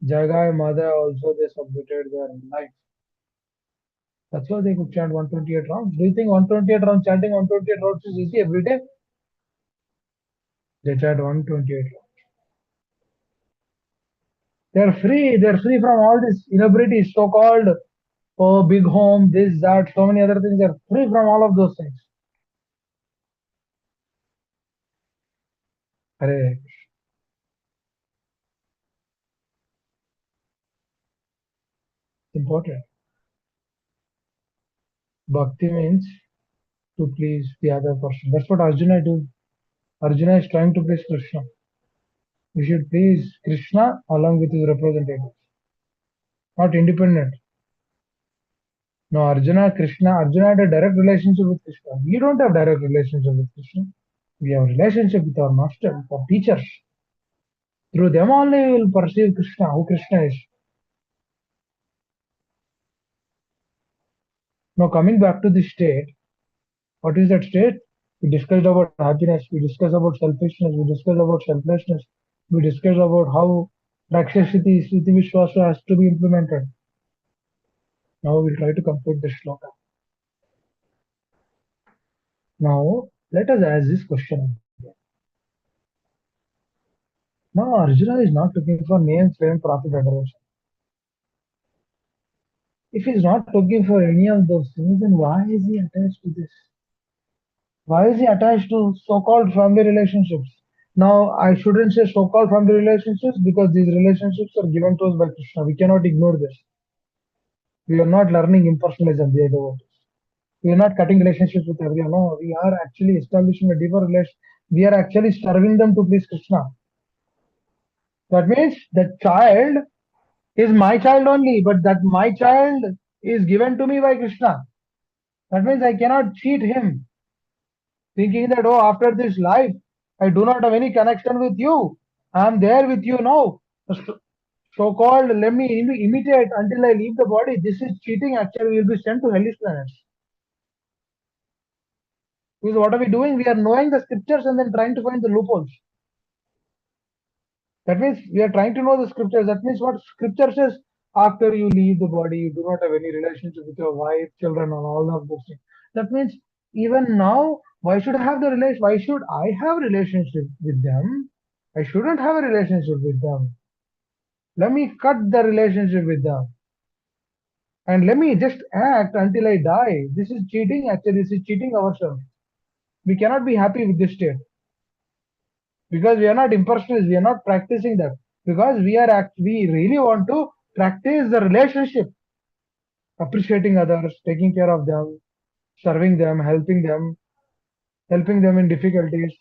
Jagai Mother also they submitted their life. That's why they could chant 128 rounds. Do you think 128 rounds chanting 128 rounds is easy every day? They chant 128 rounds. They're free. They're free from all these inabilities, so-called oh big home, this, that, so many other things. They're free from all of those things. Hare, important. Bhakti means to please the other person. That's what Arjuna do. Arjuna is trying to please Krishna. We should please Krishna along with his representatives, not independent. No, Arjuna had a direct relationship with Krishna. We don't have direct relationship with Krishna. We have relationship with our master, with our teachers. Through them only we will perceive Krishna, who Krishna is. Now coming back to the state, what is that state? We discussed about happiness, we discussed about selfishness, we discussed about selflessness, we discussed about how Rakshasiti Sriti Vishwasa has to be implemented. Now we'll try to complete this shloka. Now let us ask this question again. Now Arjuna is not looking for name, fame, profit, adoration. If he's not looking for any of those things, then why is he attached to this? Why is he attached to so-called family relationships? Now, I shouldn't say so-called family relationships because these relationships are given to us by Krishna. We cannot ignore this. We are not learning impersonalism, the other words. We are not cutting relationships with everyone. No, we are actually establishing a deeper relation. We are actually serving them to please Krishna. That means the child is my child only, but that my child is given to me by Krishna. That means I cannot cheat him, thinking that, oh, after this life, I do not have any connection with you. I am there with you now. So called, let me imitate until I leave the body. This is cheating. Actually, we will be sent to hellish planets. Because what are we doing? We are knowing the scriptures and then trying to find the loopholes. That means we are trying to know the scriptures. That means what scripture says, after you leave the body, you do not have any relationship with your wife, children, and all of those things. That means even now, why should I have the relation? Why should I have relationship with them? I shouldn't have a relationship with them. Let me cut the relationship with them. And let me just act until I die. This is cheating, actually. This is cheating ourselves. We cannot be happy with this state because we are not impersonalists. We are not practicing that because we really want to practice the relationship, appreciating others, taking care of them, serving them, helping them in difficulties,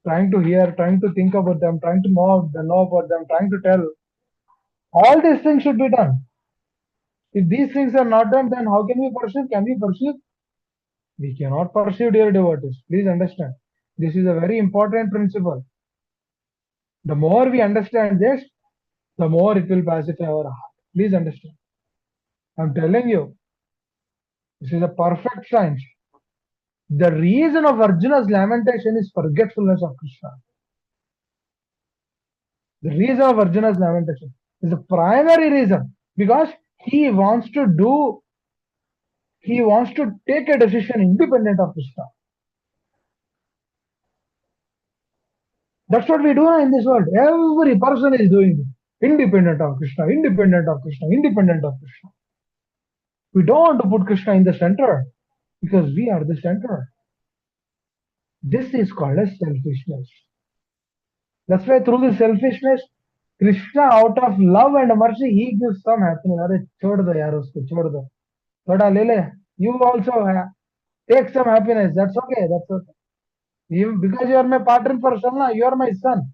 trying to hear, trying to think about them, trying to know about them, trying to tell. All these things should be done. If these things are not done, then how can we pursue? Can we pursue? We cannot pursue, dear devotees. Please understand. This is a very important principle. The more we understand this, the more it will pacify our heart. Please understand. I'm telling you, this is a perfect science. The reason of Arjuna's lamentation is forgetfulness of Krishna. The reason of Arjuna's lamentation is the primary reason because he wants to take a decision independent of Krishna. That's what we do in this world. Every person is doing it. Independent of Krishna, independent of Krishna, independent of Krishna. We don't want to put Krishna in the center because we are the center. This is called as selfishness. That's why through the selfishness, Krishna out of love and mercy, he gives some happiness. Arey, chhod do yaar usko, chhod do. Thoda le le. You also take some happiness. That's okay. That's okay. Because you are my partner for son, you are my son.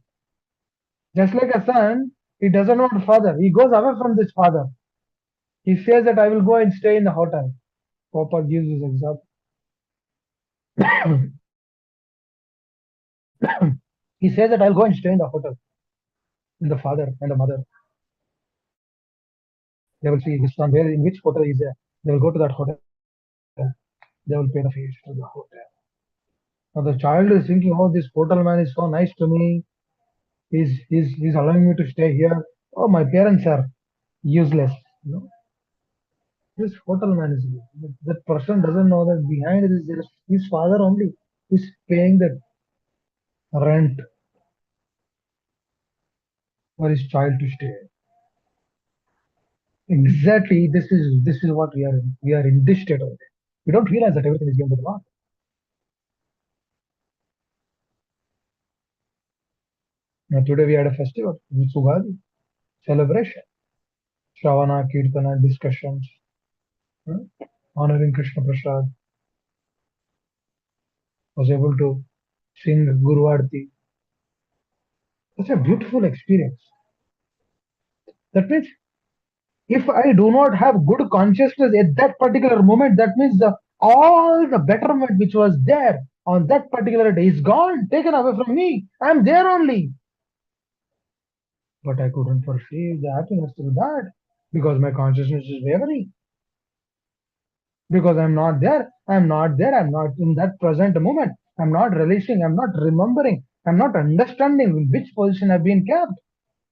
Just like a son, he doesn't want father. He goes away from this father. He says that I will go and stay in the hotel. Papa gives this example. He says that I'll go and stay in the hotel. And the father and the mother, they will see his son where in which hotel is there. They will go to that hotel. They will pay the fees to the hotel. Now the child is thinking, oh, this hotel man is so nice to me. He's allowing me to stay here. Oh, my parents are useless. You know, this hotel man is useless. That person doesn't know that behind this there is his father only is paying the rent for his child to stay. Exactly, this is what we are in. We are in this state of it. We don't realize that everything is given to the Lord. Now today we had a festival, it's Ugadi, celebration, Shravana, Kirtana, discussions, hmm, honoring Krishna Prasad, was able to sing Guru Aarti. Such a beautiful experience. That means if I do not have good consciousness at that particular moment, that means all the betterment which was there on that particular day is gone, taken away from me. I'm there only. But I couldn't perceive the happiness through that because my consciousness is wavering. Because I'm not there. I'm not there. I'm not in that present moment. I'm not relishing. I'm not remembering. I'm not understanding in which position I've been kept.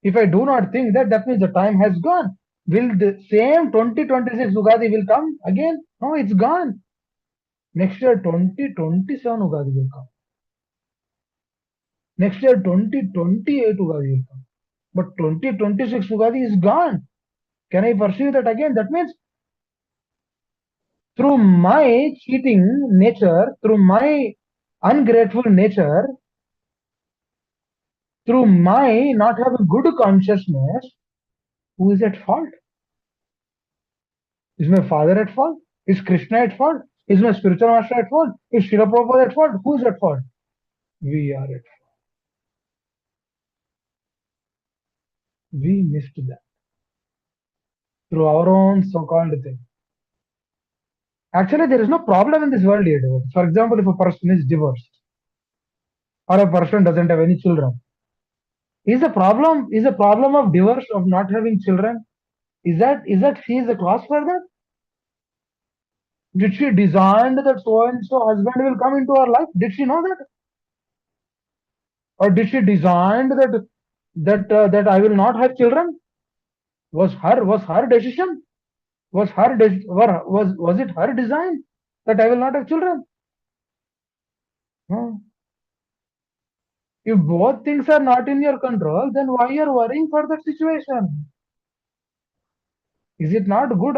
If I do not think that, that means the time has gone. Will the same 2026 Ugadi will come again? No, it's gone. Next year 2027 Ugadi will come. Next year 2028 Ugadi will come. But 2026 Ugadi is gone. Can I perceive that again? That means through my cheating nature, through my ungrateful nature, through my not having good consciousness, who is at fault? Is my father at fault? Is Krishna at fault? Is my spiritual master at fault? Is Srila Prabhupada at fault? Who is at fault? We are at fault. We missed that through our own so-called thing. Actually, there is no problem in this world yet. For example, if a person is divorced or a person doesn't have any children, is the problem of divorce of not having children? Is that she is the cause for that? Did she design that so and so husband will come into her life? Did she know that? Or did she design that I will not have children? Was her decision? Was it her design that I will not have children? No. If both things are not in your control, then why you are worrying for that situation? Is it not good?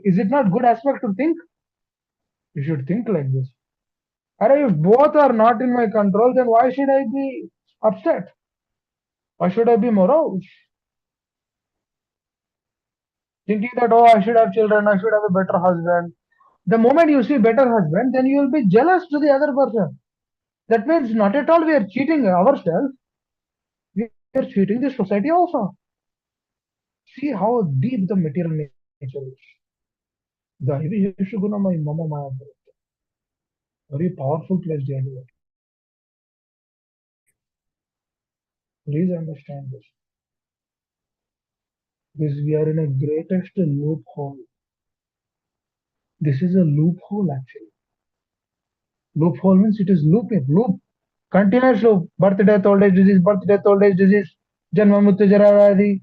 Is it not good aspect to think? You should think like this. Array, if both are not in my control, then why should I be upset? Why should I be morose? Thinking that, oh, I should have children, I should have a better husband. The moment you see better husband, then you will be jealous to the other person. That means not at all we are cheating ourselves, we are cheating the society also. See how deep the material nature is. Daivi Yeshuguna my mama maya. Very powerful place they are doing. Please understand this. This we are in a greatest loophole. This is a loophole actually. Loophole means it is looping, loop, continuous loop. Birth, death, old age disease, Janma Mrityu Jara Vyadhi.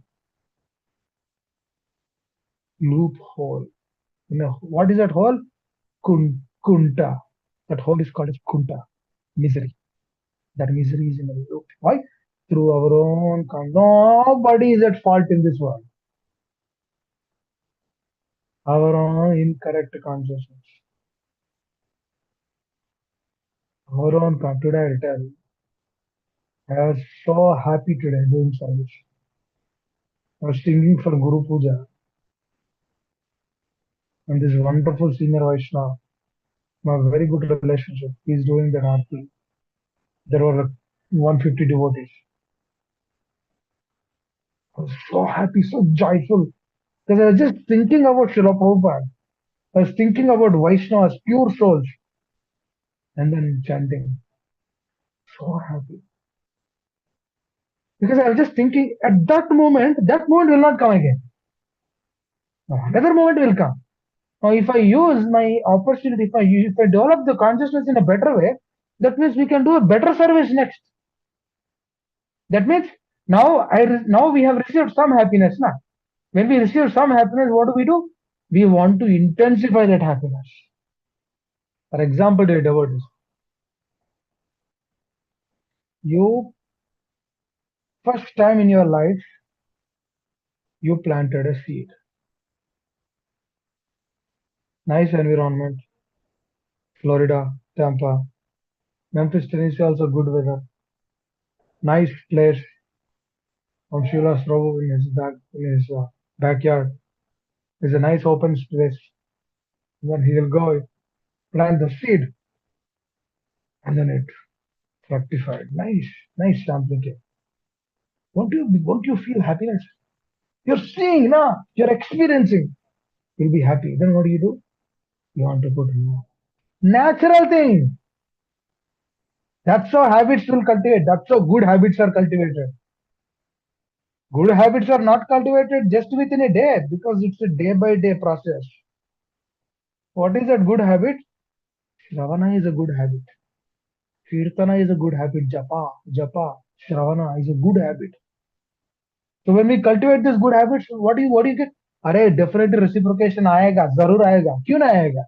Loophole. You know, what is that hole? Kunta. That hole is called as kunta. Misery. That misery is in a loop. Why? Through our own nobody is at fault in this world. Our own incorrect consciousness. Our own today I'll tell you. I was so happy today doing service. I was singing for Guru Puja and this wonderful senior Vaishnava, my very good relationship. He's doing the Aarti. There were like 150 devotees. I was so happy, so joyful. Because I was just thinking about Srila Prabhupada. I was thinking about Vaishnavas, pure souls. and then chanting, so happy. Because I was just thinking at that moment will not come again. Now, another moment will come. Now, if I use my opportunity, if I develop the consciousness in a better way, that means we can do a better service next. That means now we have received some happiness. Now, when we receive some happiness, what do? We want to intensify that happiness. For example, dear devotees, you first time in your life you planted a seed. Nice environment, Florida, Tampa, Memphis, Tennessee, also good weather. Nice place. Shila's Prabhu in his backyard. There's a nice open space. Then he will go plant the seed, and then it fructified. Nice sampling came. Won't you feel happiness? You're seeing now, you're experiencing. You'll be happy. Then what do? You want to put more. Natural thing. That's how habits will cultivate. That's how good habits are cultivated. Good habits are not cultivated just within a day because it's a day by day process. What is that good habit? Shravana is a good habit. Kirtana is a good habit. Japa, Shravana is a good habit. So when we cultivate these good habits, what do you get? अरे definitely reciprocation आएगा, जरूर आएगा. क्यों नहीं आएगा?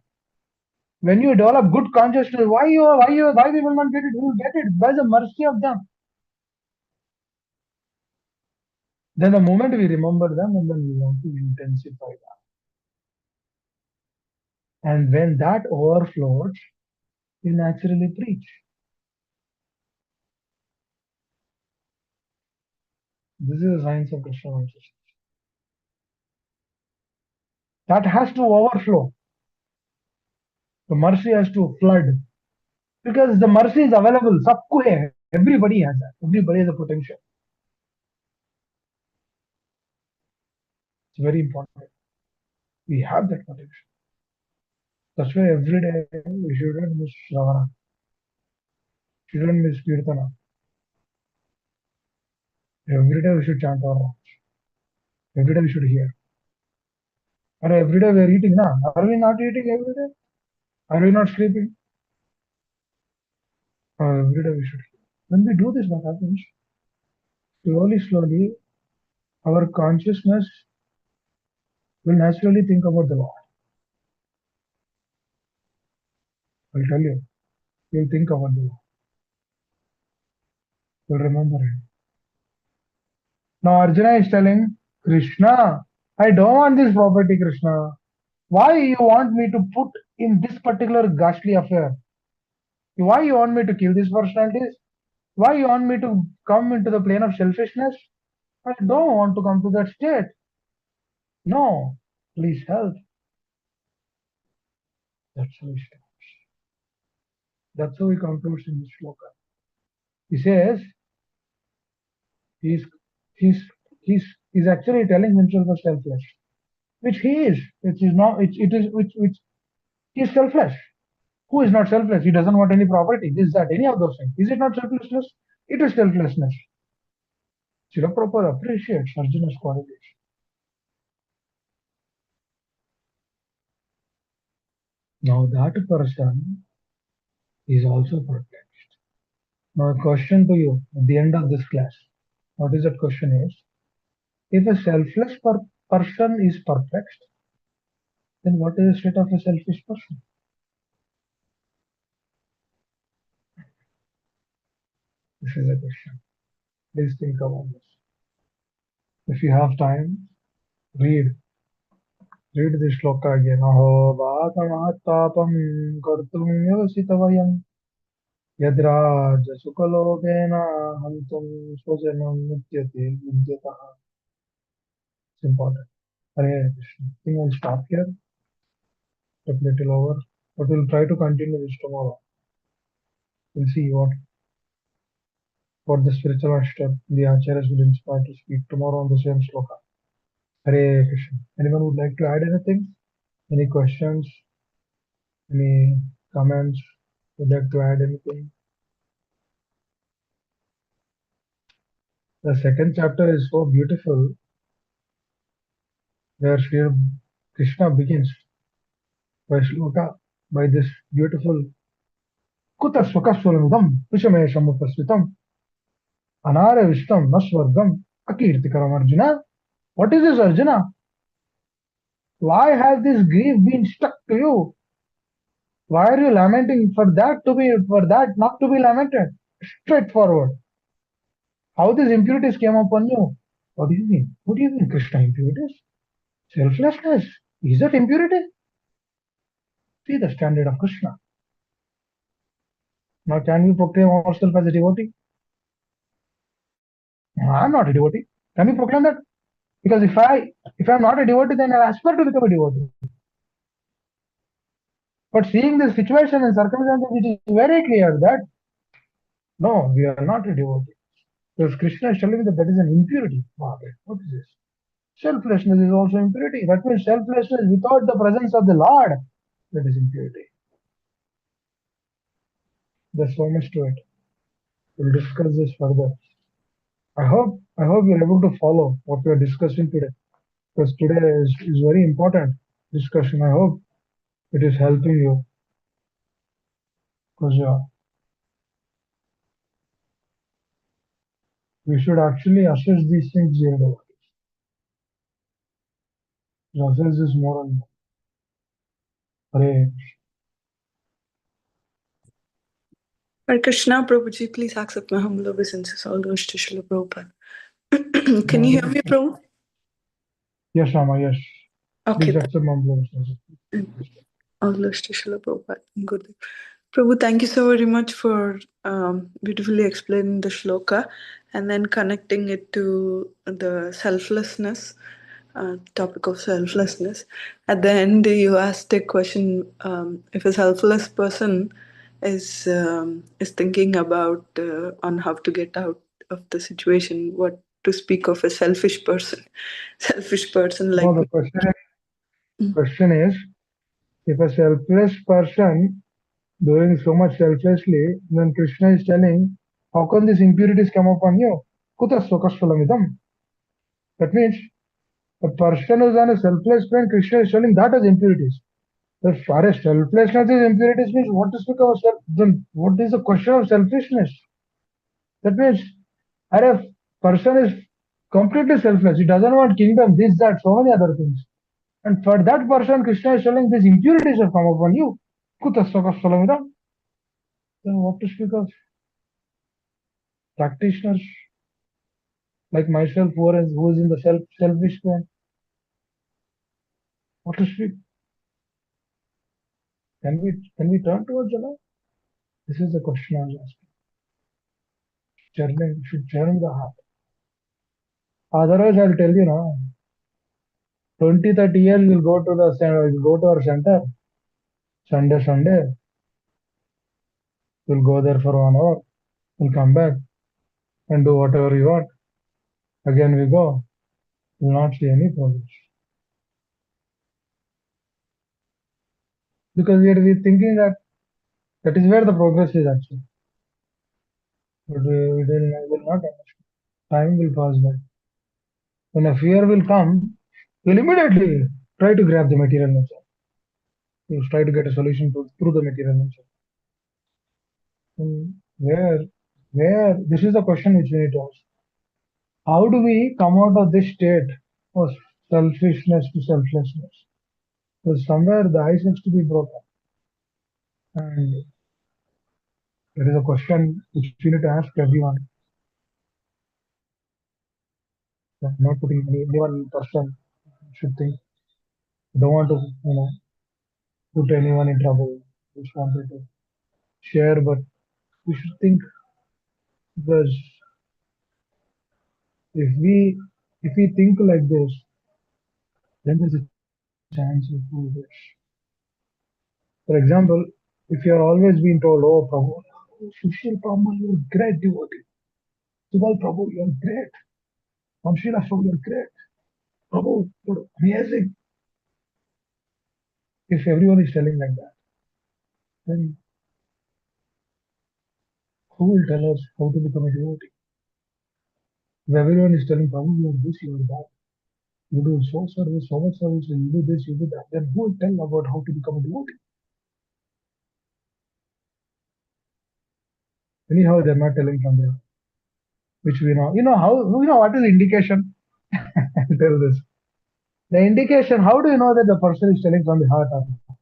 When you develop good consciousness, why we will not get it? We will get it by the mercy of them. Then the moment we remember them, and then we want to intensify that. And when that overflows, we naturally preach. This is the science of Krishna consciousness. That has to overflow. The mercy has to flood. Because the mercy is available. सबको है. Everybody has that. Everybody has a potential. It's very important. We have that potential. That's why every day we shouldn't miss Shravana. Shouldn't miss Kirtana. Every day we should chant our rounds. Every day we should hear. And every day we are eating, na? Are we not eating every day? Are we not sleeping? Every day we should hear. When we do this, what happens? Slowly, our consciousness will naturally think about the Lord. I'll tell you, you'll think about the Lord. You'll remember Him. Now Arjuna is telling, Krishna, I don't want this property, Krishna. Why you want me to put in this particular ghastly affair? Why you want me to kill these personalities? Why you want me to come into the plane of selfishness? I don't want to come to that state. No, please help. That's how he starts. That's how he concludes in this shloka. He says he's he's he's actually telling himself as selfless, which he is. Which is not. It is which he is selfless. Who is not selfless? He doesn't want any property. This, that, any of those things. Is it not selflessness? It is selflessness. Srila Prabhupada appreciates Arjuna's qualities. Now that person is also perplexed. Now a question to you at the end of this class. What is that question is? If a selfless person is perplexed, then what is the state of a selfish person? This is a question. Please think about this. If you have time, read. Read this shloka again. Aho bhatamahatapam kartum yositavayam yadraj sukalokena hantum swajanam nityate vidyataha. It's important. Hare Krishna. I think we'll stop here. A little over. But we'll try to continue this tomorrow. We'll see what the spiritual master, the acharyas will inspire to speak tomorrow on the same shloka. Hare Krishna. Anyone would like to add anything? Any questions? Any comments? Would you like to add anything? The second chapter is so beautiful, where Sri Krishna begins by shloka, by this beautiful Kuta Swakaswalamidam Vishamesham Upasvitam Anara Vishtam Nasvargam Akirtikaram Arjuna. What is this, Arjuna? Why has this grief been stuck to you? Why are you lamenting for that not to be lamented? Straightforward. How these impurities came upon you? What do you mean? What do you mean, Krishna impurities? Selflessness. Is that impurity? See the standard of Krishna. Now can we proclaim ourselves as a devotee? I'm not a devotee. Can we proclaim that? Because if I'm not a devotee, then I aspire to become a devotee. But seeing the situation and circumstances, it is very clear that no, we are not a devotee. Because Krishna is telling that that is an impurity. Wow, what is this? Selflessness is also impurity. That means selflessness without the presence of the Lord, that is impurity. There's so much to it. We'll discuss this further. I hope you're able to follow what we are discussing today. Because today is very important discussion. I hope it is helping you. Because we should actually assess these things here. Assess this more and more. Hare Hare Krishna, Prabhuji, please accept my humble obeisances. All goes to Srila Prabhupada. Can you hear me, Prabhu? Yes, Rama, yes. Okay. Please accept my blessings. All goes to Srila Prabhupada. Good. Prabhu, thank you so very much for beautifully explaining the shloka and then connecting it to the selflessness, topic of selflessness. At the end, you asked a question: if a selfless person is thinking about on how to get out of the situation, what to speak of a selfish person? Selfish person No, like the me. question is, if a selfless person doing so much selflessly, then Krishna is telling, how can these impurities come upon you? Kuta sokasvalamidam. That means a person who's on a selfless plan, Krishna is telling that as impurities. If for a selflessness is impurities means what is become of self, then what is the question of selfishness? That means a person is completely selfless. He doesn't want kingdom, this, that, so many other things. And for that person, Krishna is telling these impurities have come upon you. Kutasvakasalamidam. Then what to speak of practitioners like myself who is in the selfish plan? What to speak? Can we turn towards Allah? This is the question I was asking. Should churn the heart. Otherwise, I'll tell you now. 20, 30 years we'll go to our center. Sunday. We'll go there for 1 hour. We'll come back and do whatever we want. Again we go. We'll not see any progress. Because we thinking that is where the progress is actually. But we will not understand. Time will pass by. When a fear will come, we'll immediately try to grab the material nature. We'll try to get a solution through the material nature. And where, this is the question which we need to ask. How do we come out of this state of selfishness to selflessness? Because somewhere the ice has to be broken. And there is a question which we need to ask everyone. I'm not putting anyone person should think. I don't want to, put anyone in trouble. Just wanted to share, but we should think because if we if we think like this, then there's a chance of progress. For example, if you are always being told, "Oh, Prabhu, oh, Sushil Prabhu, you're great devotee. Subal Prabhu, you're great. Mamshila Prabhu, you're great. Prabhu, you're amazing." If everyone is telling like that, then who will tell us how to become a devotee? If everyone is telling Prabhu, you are this, you are that. You do so much service, you do this, you do that. Then who will tell about how to become a devotee? Anyhow, they're not telling from there, which we know. You know how, you know what is indication? I'll tell this. The indication, how do you know that the person is telling from the heart or not?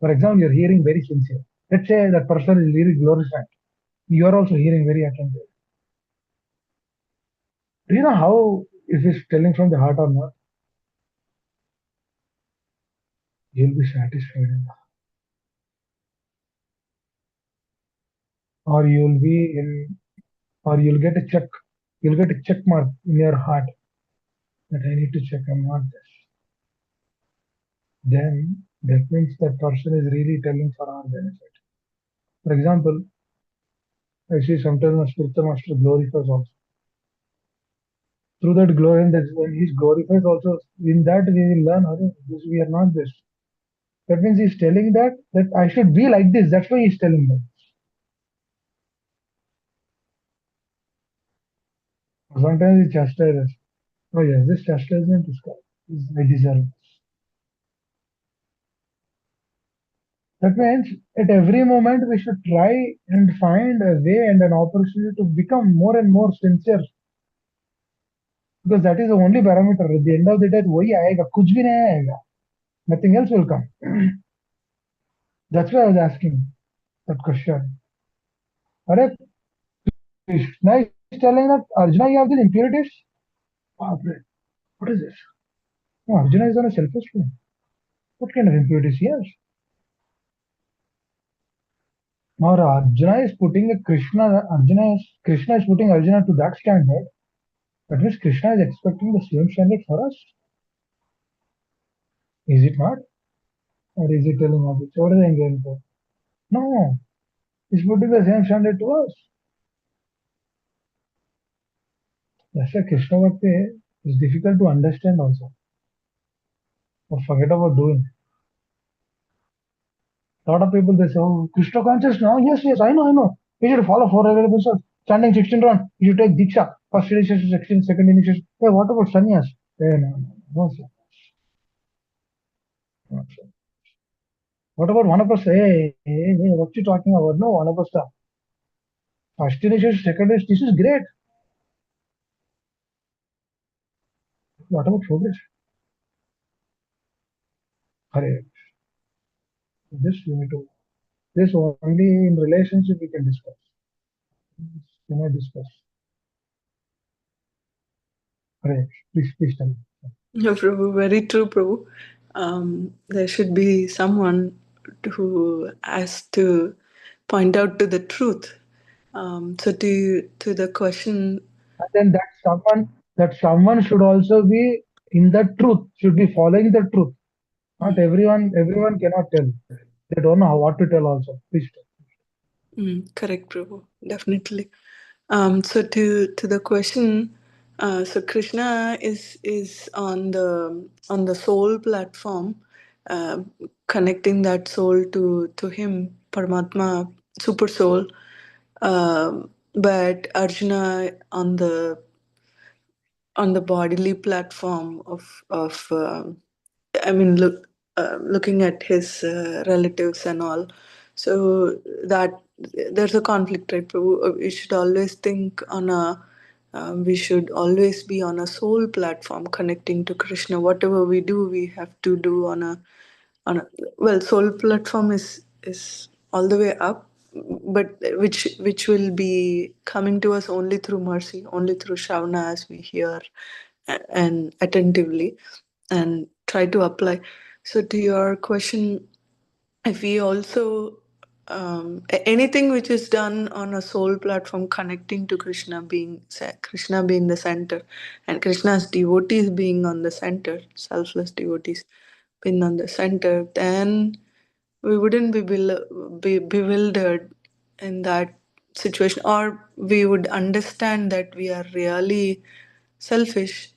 For example, you're hearing very sincere. Let's say that person is really glorified. You are also hearing very attentive. Do you know how if he's telling from the heart or not? You'll be satisfied in that. Or you'll be in, or you'll get a check. You'll get a check mark in your heart that I need to check, I'm not this. Then that means that person is really telling for our benefit. For example, I see sometimes my spiritual master glorifies also. Through that glory, and that when he's glorified also, in that we will learn, "Arey, this we are not this." That means he's telling that I should be like this. That's why he's telling that. Sometimes he chastises. Oh yes, this chastisement is correct. I deserve this. That means at every moment we should try and find a way and an opportunity to become more and more sincere, because that is the only parameter. At the end of the day, वही आएगा, कुछ भी नहीं आएगा. Nothing else will come. That's why I was asking that question. Are Krishna is telling that Arjuna, you have these impurities? Baapre, what is this? No, Arjuna is on a selfish plane. What kind of impurities he has? Now Arjuna is putting a Krishna is putting Arjuna to that standard. That means Krishna is expecting the same standard for us. Is it not? Or is he telling us? What is the going for? No, he's putting the same standard to us. That's why Krishna Bhakti is difficult to understand also. Or forget about doing. A lot of people they say, oh, Krishna conscious now. Yes, yes, I know. You should follow four regular episodes. Standing 16 round. You should take Diksha. First initiation, second initiation. Hey, what about sannyas? Hey, no, sir. No, sir. What about Vanapasta? Hey, what you talking about? No, Vanapasta. First initiation, second initiation. This is great. What about progress? Hare. This we need to. This only in relationship we can discuss. Can I discuss? Hare. Please tell me. Yeah, Prabhu, very true, Prabhu. There should be someone who has to point out to the truth. So to the question, And then that someone should also be in the truth, should be following the truth. Not everyone cannot tell. They don't know what to tell also. Please tell. correct, Prabhu, definitely. So to the question, so Krishna is on the soul platform, uh, connecting that soul to him, Paramatma, super soul. But Arjuna on the bodily platform of I mean looking at his relatives and all, so that there's a conflict, right, Prabhu? We should always think on a we should always be on a soul platform connecting to Krishna. Whatever we do, we have to do on a well, soul platform is all the way up, but which will be coming to us only through mercy, only through Shravana, as we hear and attentively and try to apply. So to your question, if we also anything which is done on a soul platform connecting to Krishna being the center, and Krishna's devotees being on the center, selfless devotees being on the center, then we wouldn't be bewildered in that situation, or we would understand that we are really selfish,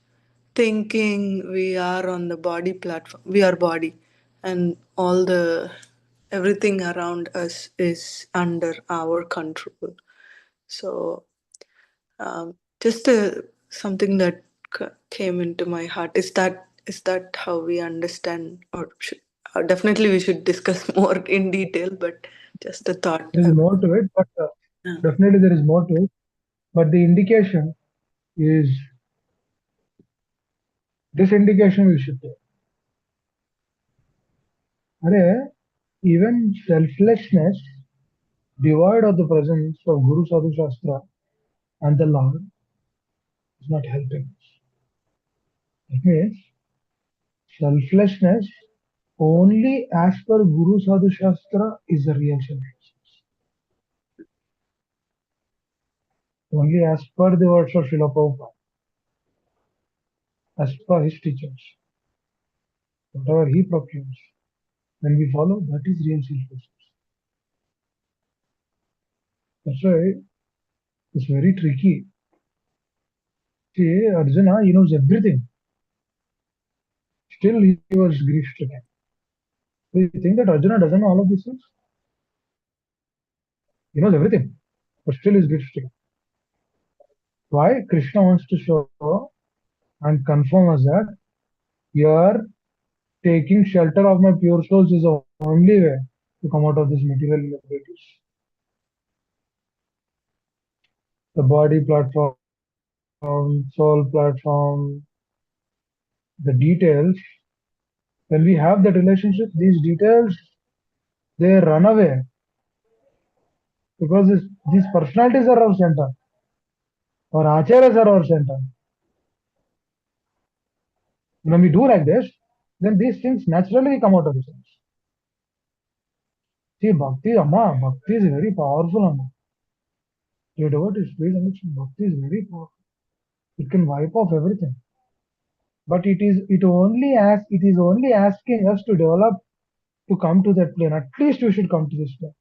thinking we are on the body platform, we are body, and all the everything around us is under our control. So just something that came into my heart is that how we understand, or definitely we should discuss more in detail, but just a thought. There is more to it, but Yeah. definitely there is more to it. But the indication is this indication we should take. Even selflessness, devoid of the presence of Guru Sadhu Shastra and the Lord, is not helping us. It means selflessness only as per Guru Sadhu Shastra is the real selflessness. Only as per the words of Srila Prabhupada, as per his teachings, whatever he proclaims, when we follow, that is real selflessness. That's why it's very tricky. See, Arjuna, he knows everything. Still, he was grief stricken. Do you think that Arjuna doesn't know all of these things? He knows everything, but still is grief stricken. Why? Krishna wants to show and confirm us that here taking shelter of my pure souls is the only way to come out of this material liberties. The body platform, soul platform, the details. When we have that relationship, these details, they run away because these personalities are our center, or acharyas are our center. When we do like this, then these things naturally come out of the sense. See, bhakti, Amma, bhakti is very powerful, Amma. Your devotees, please understand, bhakti is very powerful. It can wipe off everything. But it is only asking us to develop, to come to that plane. At least we should come to this plane.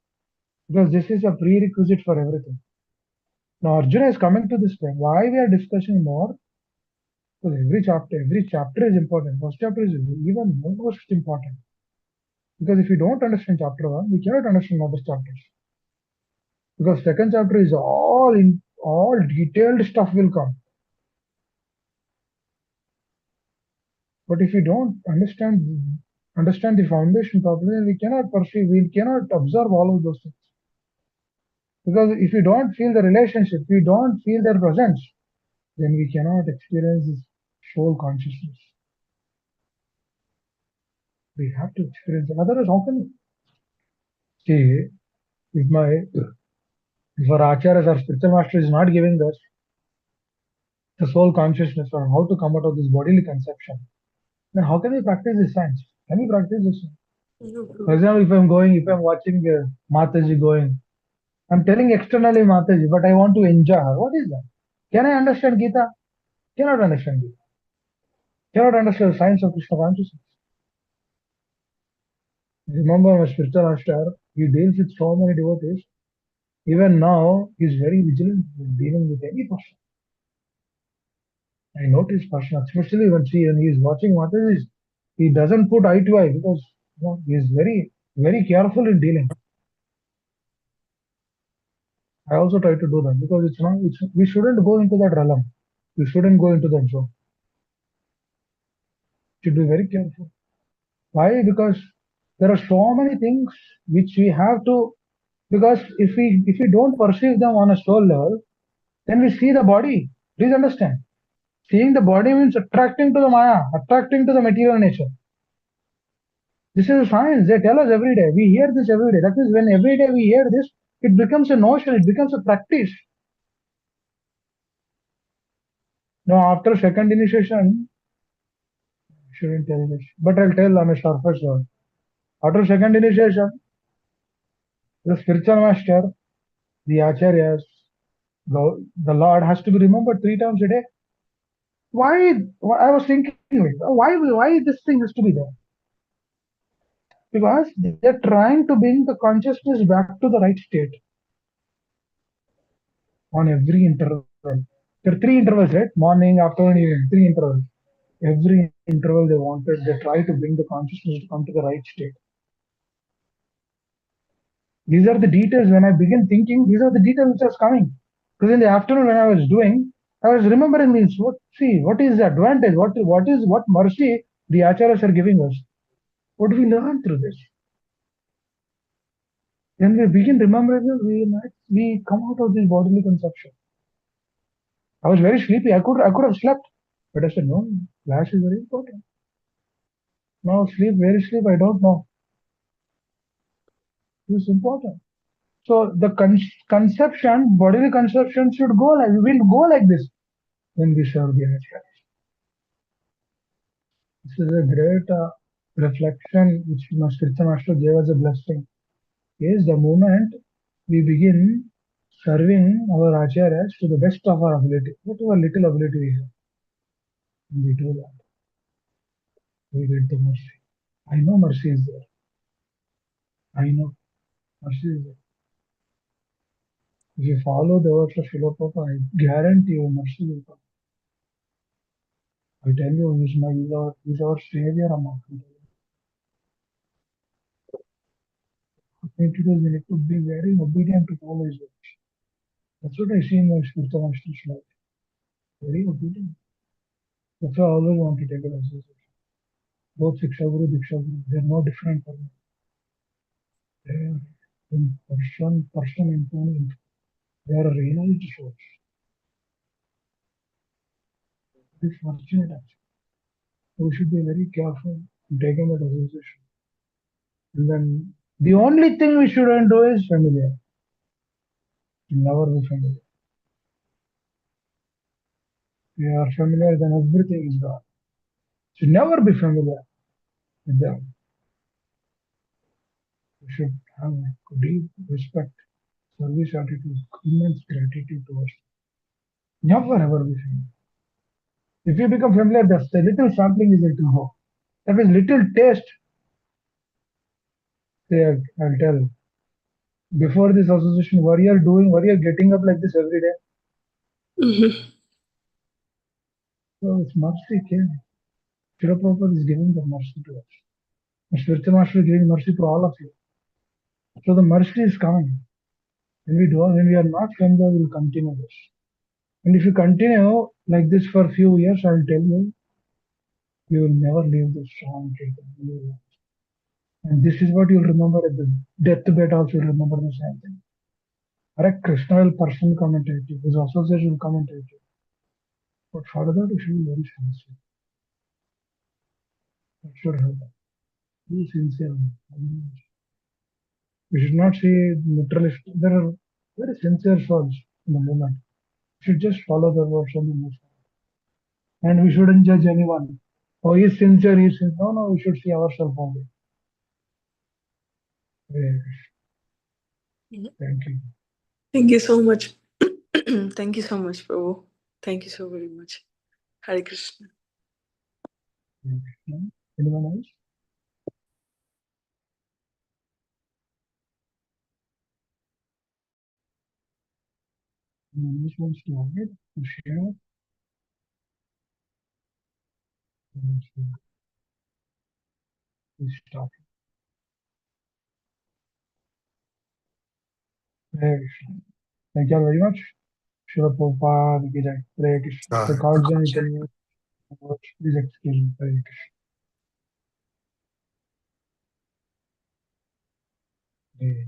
Because this is a prerequisite for everything. Now Arjuna is coming to this plane. Why we are discussing more? Because every chapter is important. First chapter is even most important. Because if we don't understand chapter 1, we cannot understand other chapters. Because second chapter is all detailed stuff will come. But if we don't understand the foundation properly, then we cannot perceive, we cannot observe all of those things. Because if we don't feel the relationship, we don't feel their presence, then we cannot experience this soul consciousness. We have to experience it. Otherwise, how can we? See, if our acharyas or spiritual master is not giving us the soul consciousness or how to come out of this bodily conception, then how can we practice this science? Can we practice this? For example, if I'm watching Mataji going, I'm telling externally Mataji, but I want to enjoy her. What is that? Can I understand Gita? Cannot understand Gita. Cannot understand the science of Krishna consciousness. Remember my spiritual master, he deals with so many devotees. Even now, he's very vigilant in dealing with any person. I notice person, especially when he is watching Mataji, he doesn't put eye to eye because he is very, very careful in dealing. I also try to do that because we shouldn't go into that realm. We shouldn't go into that zone. Should be very careful. Why? Because there are so many things which we have to. Because if we don't perceive them on a soul level, then we see the body. Please understand. Seeing the body means attracting to the Maya, attracting to the material nature. This is a science. They tell us every day. We hear this every day. That means when every day we hear this, it becomes a notion. It becomes a practice. Now, after second initiation, I shouldn't tell this, but I'll tell on a surface level. After second initiation, the spiritual master, the acharyas, the Lord has to be remembered 3 times a day. Why? I was thinking, why this thing has to be there? Because they're trying to bring the consciousness back to the right state on every interval. There are 3 intervals, right? Morning, afternoon, evening, 3 intervals. Every interval they try to bring the consciousness to come to the right state. These are the details. When I begin thinking, these are the details which are coming. Because in the afternoon when I was doing, I was remembering this. What is the advantage? What mercy the acharyas are giving us? What do we learn through this? When we begin remembering it, we come out of this bodily conception. I was very sleepy. I could have slept, but I said no. Flash is very important. Now sleep, very sleep. I don't know. This is important. So the conception, bodily conception should go like, we will go like this when we serve the acharyas. This is a great reflection which Master Master gave as a blessing. Is the moment we begin serving our acharyas to the best of our ability, whatever little ability we have, and we do that, we get the mercy. I know mercy is there. I know mercy is there. If you follow the words of Srila Prabhupada, I guarantee you mercy will come. I tell you, he's our savior among us. We need to be very obedient to follow his words. That's what I see in my spiritual master's life. Very obedient. That's why I always want to take a association. Both Shiksha Guru, Diksha Guru, they're no different for me. They're in person and tone. They are a realized source. Very fortunate actually. We should be very careful in taking that association. And then the only thing we shouldn't do is familiar. Never be familiar. We are familiar, then everything is gone. Should never be familiar with them. We should have deep respect, service attitude, immense gratitude towards them. Never ever be familiar. If you become familiar, that's the little sampling is it will go. That is little taste. Say, I'll tell. Before this association, what you are doing, what you are getting up like this every day. So it's mercy came. Srila Prabhupada is giving the mercy to us. The spiritual master is giving mercy to all of you. So the mercy is coming. When we are not familiar, we will continue this. And if you continue like this for a few years, I will tell you, you will never leave this strong treatment. And this is what you'll remember at the deathbed also, you'll remember the same thing. Hare Krishna will person commentate you, his association will commentate you. But for that, you should be very sincere. That should happen. Be sincere. We should not see materialistic. There are very sincere souls in the movement. We should just follow the words and move forward. And we shouldn't judge anyone. Oh, he's sincere, he's sincere. No, no, we should see ourselves only. Thank you. Thank you so much. Thank you so much, Prabhu. Thank you so very much. Hare Krishna. Anyone else? Anyone else wants to add to share? Please stop. Hare Krishna. Thank you all very much. Srila Prabhupada ki jai. Hare Krishna. The cards and you can use. Please excuse me. Hare Krishna. Hare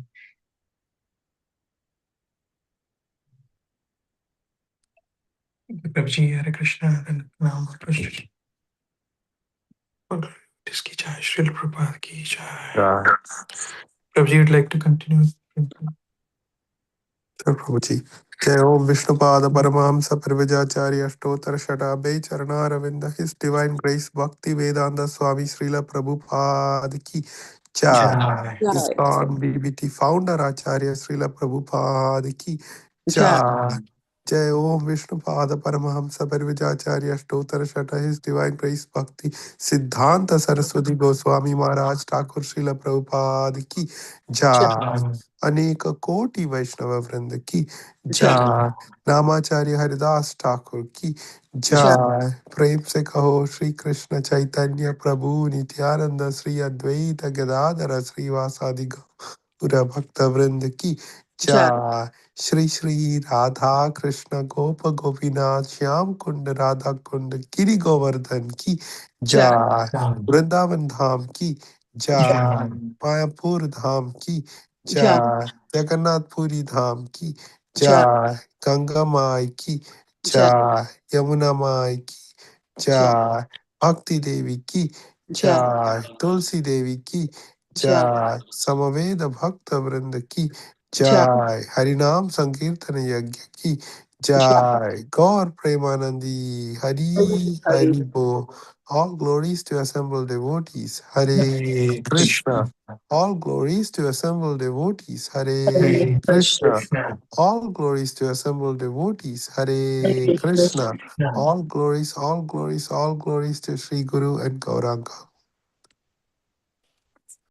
Prabhuji, Hare Krishna, and now Krishna. Ki jai, Srila Prabhupada ki jai. Prabhuji, would like to continue? Sure, Prabhuji. Jai Om Vishnupada Paramahamsa Parvajacharya Ashtotar Shatabe Charana His Divine Grace Bhakti Vedanta Swami Srila Prabhupada ki jai. ISKCON BBT Founder Acharya Srila Prabhupada ki jai. Jai Om Vishnupada Paramahamsa Parvajacharya Ashtotar Shata His Divine Grace Bhakti Siddhanta Saraswati Goswami Maharaj Thakur Srila Prabhupada ki jai. अनेक कोटि वैष्णव वृंद की जय। नामाचार्य हरिदास ठाकुर की जय। प्रेम से कहो श्री कृष्ण चैतन्य प्रभु नित्यानंद श्री अद्वैत गदाधर श्रीवासादि पूरा भक्त वृंद की जय। श्री श्री राधा कृष्ण गोप गोपीनाथ श्याम कुंड राधा कुंड गिरि गोवर्धन की जय। वृंदावन धाम की जय। मायापुर धाम की जय। जगन्नाथपुरी धाम की जय। गंगा माई की जय। यमुना माई की जय। भक्ति देवी की जय। तुलसी देवी की जय। समवेद भक्त वृंद की जय। हरिनाम संकीर्तन यज्ञ की जय। गौर प्रेमानंदी हरि हरि बोल। All glories to assembled devotees. Hare Krishna. All glories to assembled devotees. Hare Krishna. All glories to assembled devotees. Hare Krishna. All glories, all glories, all glories to Sri Guru and Gauranga.